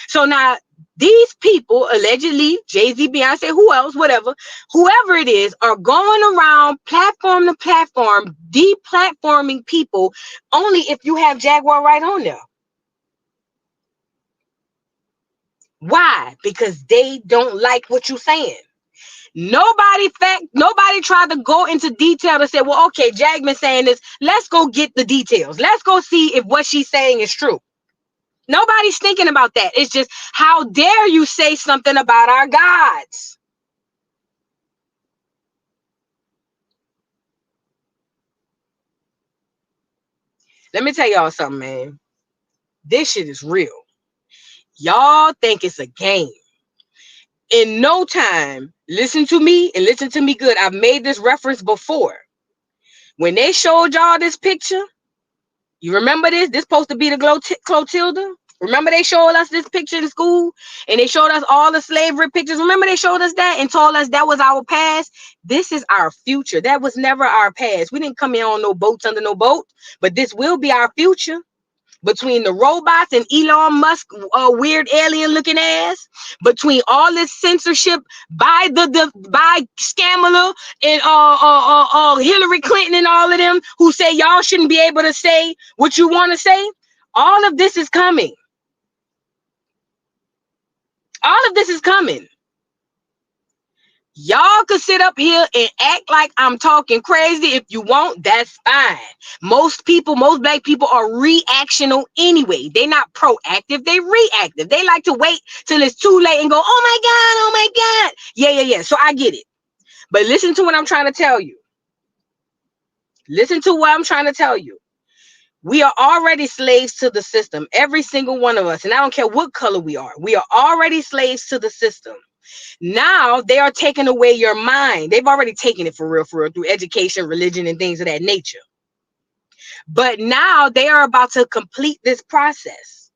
So now these people, allegedly, Jay-Z, Beyonce, who else, whatever, whoever it is, are going around platform to platform, deplatforming people only if you have Jaguar Wright on there. Why? Because they don't like what you're saying. Nobody tried to go into detail to say, well, okay, Jagman's saying this. Let's go get the details. Let's go see if what she's saying is true. Nobody's thinking about that. It's just, how dare you say something about our gods? Let me tell y'all something, man. This shit is real. Y'all think it's a game. In no time, listen to me and listen to me good. I've made this reference before. When they showed y'all this picture, you remember this? This supposed to be the Clotilda. Remember they showed us this picture in school and they showed us all the slavery pictures. Remember they showed us that and told us that was our past? This is our future. That was never our past. We didn't come here on no boats under no boat, but this will be our future. Between the robots and Elon Musk, weird alien looking ass, between all this censorship by by Kamala and Hillary Clinton and all of them who say y'all shouldn't be able to say what you want to say, all of this is coming. All of this is coming. Y'all could sit up here and act like I'm talking crazy if you want. That's fine. Most black people are reactional anyway. They're not proactive. They reactive. They like to wait till it's too late and go, oh my God. Yeah. So I get it. But listen to what I'm trying to tell you. Listen to what I'm trying to tell you. We are already slaves to the system. Every single one of us. And I don't care what color we are. We are already slaves to the system. Now they are taking away your mind. They've already taken it for real through education, religion, and things of that nature. But now they are about to complete this process.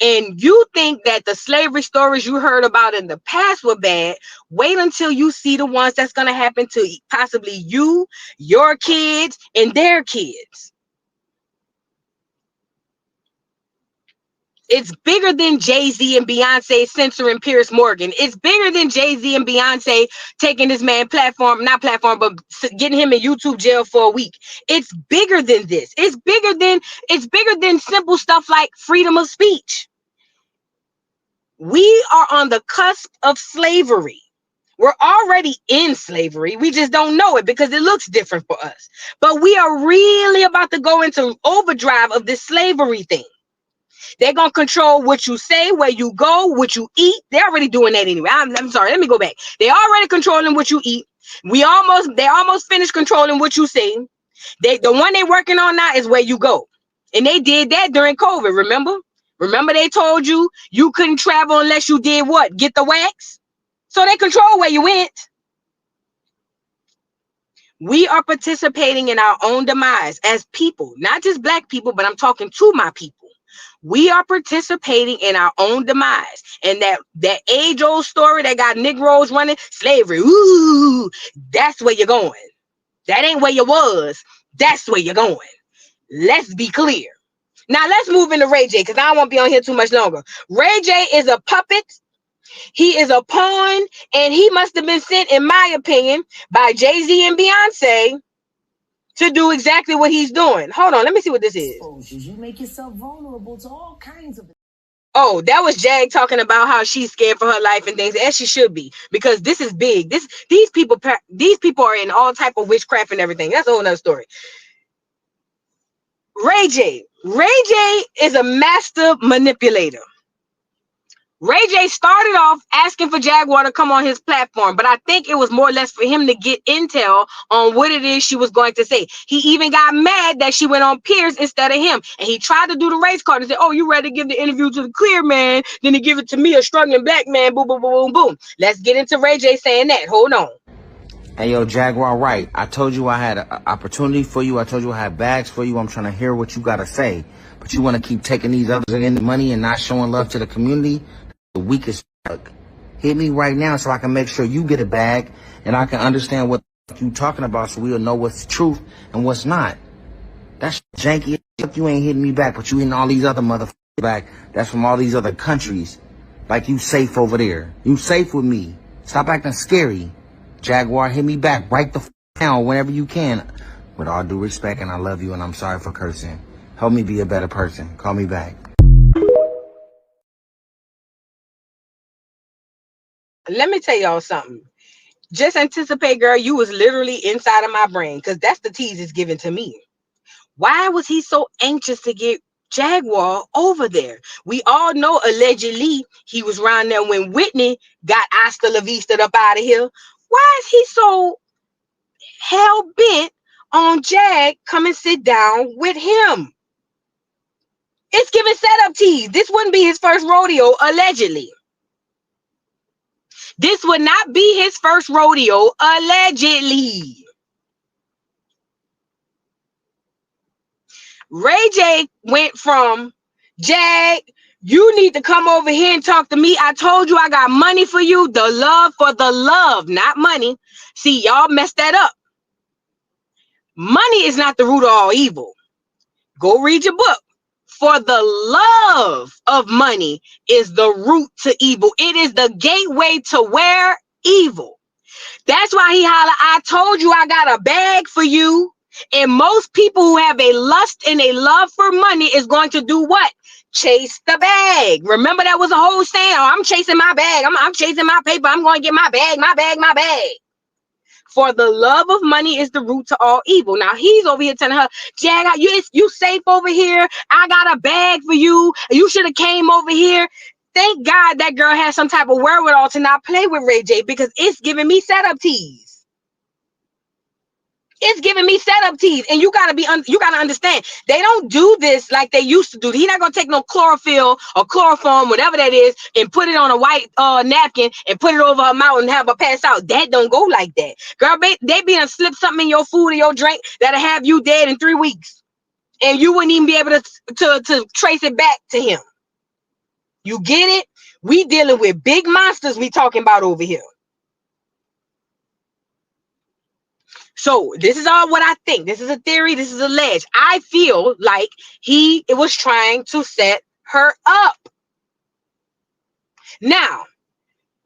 And you think that the slavery stories you heard about in the past were bad. Wait until you see the ones that's going to happen to possibly you, your kids, and their kids. It's bigger than Jay-Z and Beyonce censoring Piers Morgan. It's bigger than Jay-Z and Beyonce taking this man but getting him in YouTube jail for a week. It's bigger than this. It's bigger than simple stuff like freedom of speech. We are on the cusp of slavery. We're already in slavery. We just don't know it because it looks different for us. But we are really about to go into overdrive of this slavery thing. They're going to control what you say, where you go, what you eat. They're already doing that anyway. I'm sorry. Let me go back. They're already controlling what you eat. They almost finished controlling what you say. The one they're working on now is where you go. And they did that during COVID, remember? Remember they told you couldn't travel unless you did what? Get the wax? So they control where you went. We are participating in our own demise as people, not just black people, but I'm talking to my people. We are participating in our own demise. And that age-old story that got Negroes running, slavery, ooh, that's where you're going. That ain't where you was. That's where you're going. Let's be clear. Now let's move into Ray J, because I don't want to be on here too much longer. Ray J is a puppet. He is a pawn, and he must have been sent, in my opinion, by Jay-Z and Beyonce to do exactly what he's doing. Hold on, let me see what this is. You make yourself vulnerable to all kinds of. Oh, that was Jag talking about how she's scared for her life and things, as she should be, because this is big. These people are in all type of witchcraft and everything. That's a whole nother story. Ray J is a master manipulator. Ray J started off asking for Jaguar to come on his platform, but I think it was more or less for him to get intel on what it is she was going to say. He even got mad that she went on Piers instead of him, and he tried to do the race card and say, oh, you rather give the interview to the clear man than to give it to me, a struggling black man, boom, boom, boom, boom, boom. Let's get into Ray J saying that. Hold on. Hey, yo, Jaguar Wright, I told you I had an opportunity for you. I told you I had bags for you. I'm trying to hear what you got to say. But you want to keep taking these others in the money and not showing love to the community? The weakest fuck. Hit me right now so I can make sure you get a bag and I can understand what you talking about so we'll know what's truth and what's not. That's janky. You ain't hitting me back, but you hitting all these other motherfuckers back. That's from all these other countries. Like you safe over there. You safe with me. Stop acting scary. Jaguar, hit me back right the down whenever you can. With all due respect, and I love you, and I'm sorry for cursing. Help me be a better person. Call me back. Let me tell y'all something. Just anticipate, girl, you was literally inside of my brain, because that's the tease it's given to me. Why was he so anxious to get Jaguar over there? We all know allegedly he was around there when Whitney got hasta la vista up out of here. Why is he so hell-bent on Jag come and sit down with him? It's giving setup tease. This wouldn't be his first rodeo, allegedly. This would not be his first rodeo, allegedly. Ray J went from, Jag, you need to come over here and talk to me. I told you I got money for you. The love for the love, not money. See, y'all messed that up. Money is not the root of all evil. Go read your book. For the love of money is the root to evil. It is the gateway to where? Evil. That's why he holla, I told you I got a bag for you. And most people who have a lust and a love for money is going to do what? chase the bag. Remember that was a whole saying. Oh, I'm chasing my bag. I'm chasing my paper. I'm going to get my bag, my bag, my bag. For the love of money is the root to all evil. Now he's over here telling her, Jag, you safe over here. I got a bag for you. You should have came over here. Thank God that girl has some type of wherewithal to not play with Ray J, because it's giving me setup tease. It's giving me setup tease, and you gotta understand, they don't do this like they used to do. He's not gonna take no chlorophyll or chloroform, whatever that is, and put it on a white napkin and put it over her mouth and have her pass out. That don't go like that, girl. They be done slip something in your food or your drink that'll have you dead in 3 weeks, and you wouldn't even be able to trace it back to him. You get it? We dealing with big monsters. We talking about over here. So this is all what I think. This is a theory. This is alleged. I feel like it was trying to set her up. Now,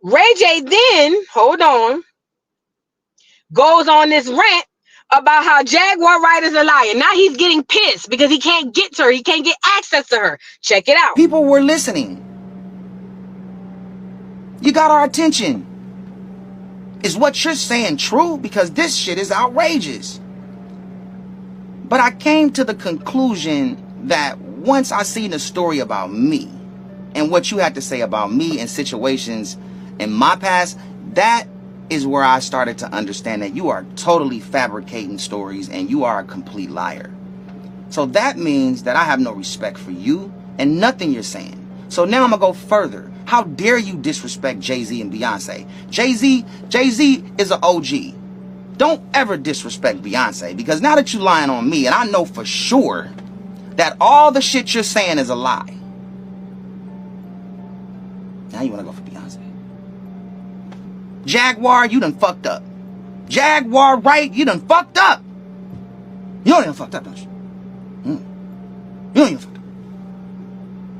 Ray J then, hold on, goes on this rant about how Jaguar Wright is a liar. Now he's getting pissed because he can't get to her. He can't get access to her. Check it out. People were listening. You got our attention. Is what you're saying true? Because this shit is outrageous. But I came to the conclusion that once I seen the story about me and what you had to say about me and situations in my past, that is where I started to understand that you are totally fabricating stories and you are a complete liar. So that means that I have no respect for you and nothing you're saying. So now I'm gonna go further. How dare you disrespect Jay-Z and Beyonce? Jay-Z is an OG. Don't ever disrespect Beyonce, because now that you're lying on me, and I know for sure that all the shit you're saying is a lie. Now you wanna go for Beyonce. Jaguar, you done fucked up. Jaguar Wright, you done fucked up. You don't even fucked up, don't you? You don't even fucked up.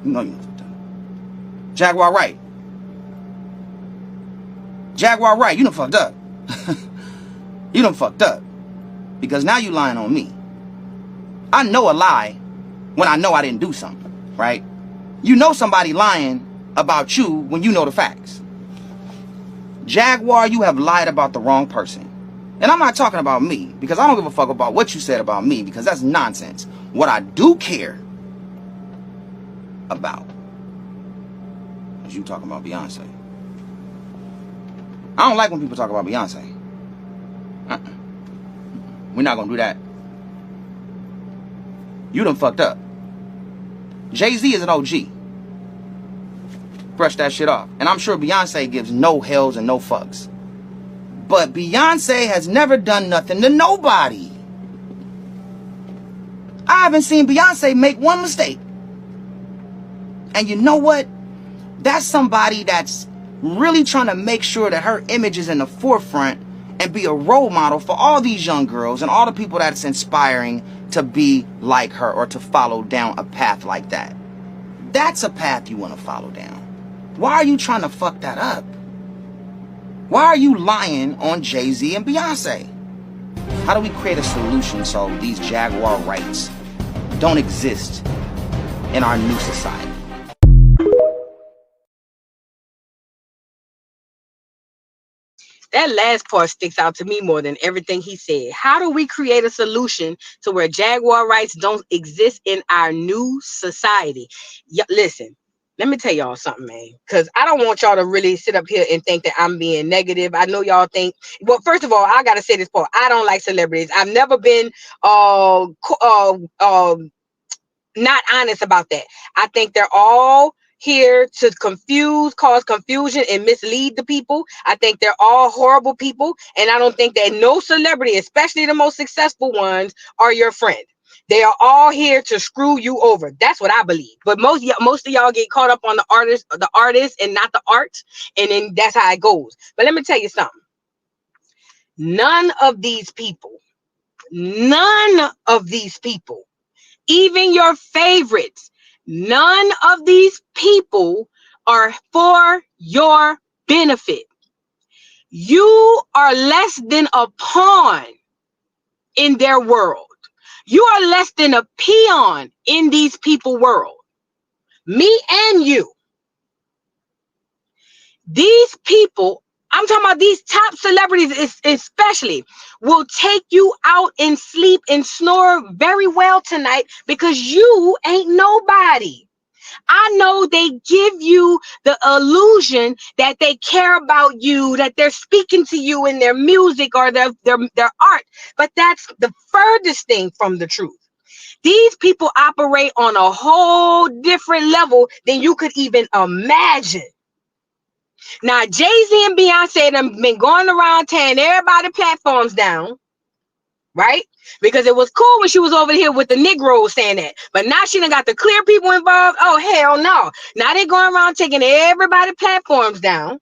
You know you done fucked up. Jaguar Wright. Jaguar Wright, you done fucked up. You done fucked up. Because now you lying on me. I know a lie when I know I didn't do something, right? You know somebody lying about you when you know the facts. Jaguar, you have lied about the wrong person. And I'm not talking about me, because I don't give a fuck about what you said about me, because that's nonsense. What I do care about is you talking about Beyonce. I don't like when people talk about Beyonce. We're not gonna do that. You done fucked up. Jay-Z is an OG. Brush that shit off. And I'm sure Beyonce gives no hells and no fucks. But Beyonce has never done nothing to nobody. I haven't seen Beyonce make one mistake. And you know what? That's somebody that's really trying to make sure that her image is in the forefront and be a role model for all these young girls and all the people that's inspiring to be like her or to follow down a path like that. That's a path you want to follow down. Why are you trying to fuck that up? Why are you lying on Jay-Z and Beyonce? How do we create a solution so these Jaguar Wrights don't exist in our new society? That last part sticks out to me more than everything he said. How do we create a solution to where Jaguar rights don't exist in our new society? Listen, let me tell y'all something, man, because I don't want y'all to really sit up here and think that I'm being negative. I know y'all think, well, first of all, I got to say this part. I don't like celebrities. I've never been not honest about that. I think they're all here to cause confusion and mislead the people. I think they're all horrible people, and I don't think that no celebrity, especially the most successful ones, are your friend. They are all here to screw you over. That's what I believe. But most of y'all get caught up on the artist and not the art, and then that's how it goes. But let me tell you something. None of these people, even your favorites, none of these people are for your benefit. You are less than a pawn in their world. You are less than a peon in these people's world. me and you. These people, I'm talking about these top celebrities especially, will take you out and sleep and snore very well tonight because you ain't nobody. I know they give you the illusion that they care about you, that they're speaking to you in their music or their art, but that's the furthest thing from the truth. These people operate on a whole different level than you could even imagine. Now, Jay-Z and Beyonce have been going around tearing everybody's platforms down, right? Because it was cool when she was over here with the Negroes saying that. But now she done got the clear people involved. Oh, hell no. Now they're going around taking everybody's platforms down.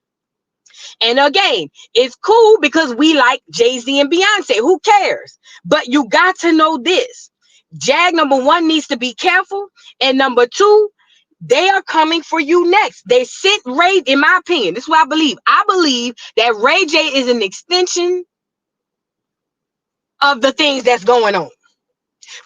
And again, it's cool because we like Jay-Z and Beyonce. Who cares? But you got to know this. Jag, number one, needs to be careful. And number two, they are coming for you next. They sent Ray, in my opinion, this is what I believe. I believe that Ray J is an extension of the things that's going on.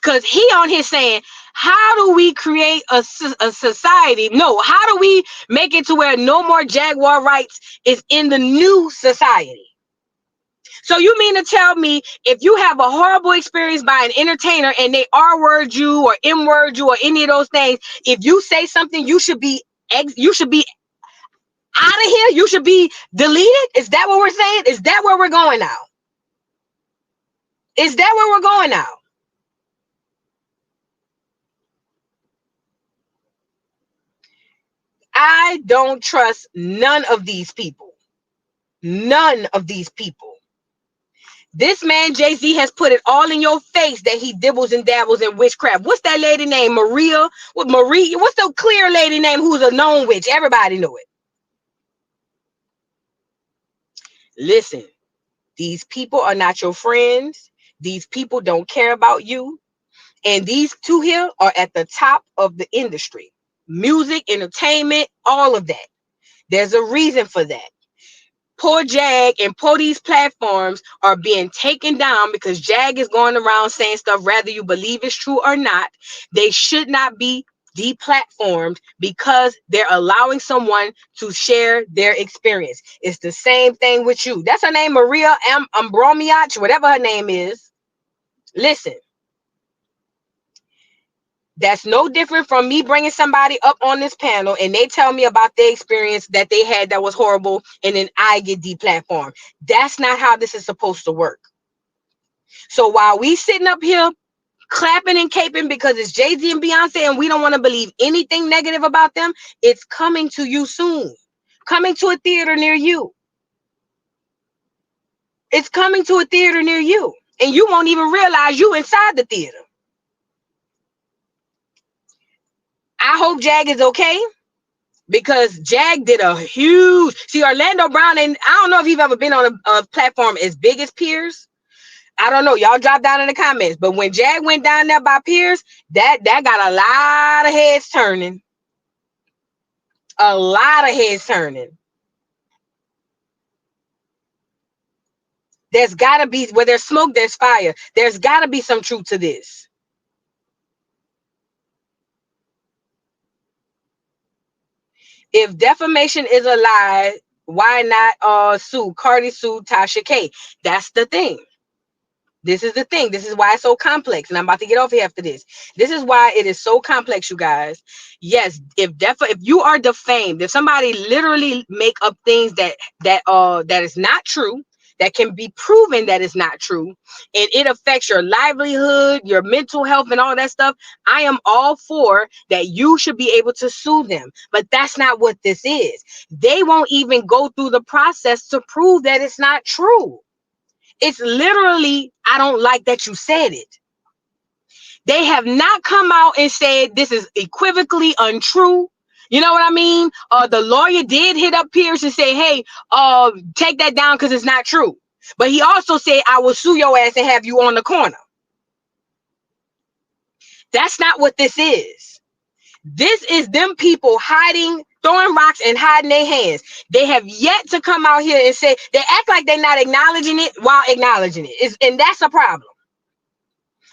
Because he on here saying, how do we create a society? No, how do we make it to where no more Jaguar Rights is in the new society? So you mean to tell me if you have a horrible experience by an entertainer and they R-word you or M-word you or any of those things, if you say something, you should be out of here? You should be deleted? Is that what we're saying? Is that where we're going now? Is that where we're going now? I don't trust none of these people. None of these people. This man, Jay-Z, has put it all in your face that he dibbles and dabbles in witchcraft. What's that lady name? Maria? What's the clear lady name who's a known witch? Everybody know it. Listen, these people are not your friends. These people don't care about you. And these two here are at the top of the industry. Music, entertainment, all of that. There's a reason for that. Poor Jag and poor these platforms are being taken down because Jag is going around saying stuff, whether you believe it's true or not. They should not be deplatformed because they're allowing someone to share their experience. It's the same thing with you. That's her name, Maria Ambromiach, whatever her name is. Listen. That's no different from me bringing somebody up on this panel and they tell me about their experience that they had that was horrible and then I get deplatformed. That's not how this is supposed to work. So while we sitting up here clapping and caping because it's Jay-Z and Beyonce and we don't want to believe anything negative about them, it's coming to you soon. Coming to a theater near you. It's coming to a theater near you. And you won't even realize you inside the theater. I hope Jag is okay because Jag did a huge. See, Orlando Brown, and I don't know if you've ever been on a platform as big as Pierce. I don't know. Y'all drop down in the comments. But when Jag went down there by Pierce, that got a lot of heads turning. A lot of heads turning. There's got to be, where there's smoke, there's fire. There's got to be some truth to this. If defamation is a lie, why not sue? Cardi sued Tasha K. That's the thing. This is the thing. This is why it's so complex. And I'm about to get off here after this. This is why it is so complex, you guys. Yes, if you are defamed, if somebody literally make up things that is not true, that can be proven that is not true, and it affects your livelihood, your mental health, and all that stuff, I am all for that. You should be able to sue them. But that's not what this is. They won't even go through the process to prove that it's not true. It's literally, I don't like that you said it. They have not come out and said this is equivocally untrue. You know what I mean? The lawyer did hit up Pierce and say, hey, take that down because it's not true. But he also said, I will sue your ass and have you on the corner. That's not what this is. This is them people hiding, throwing rocks and hiding their hands. They have yet to come out here and say, they act like they're not acknowledging it while acknowledging it. And that's a problem.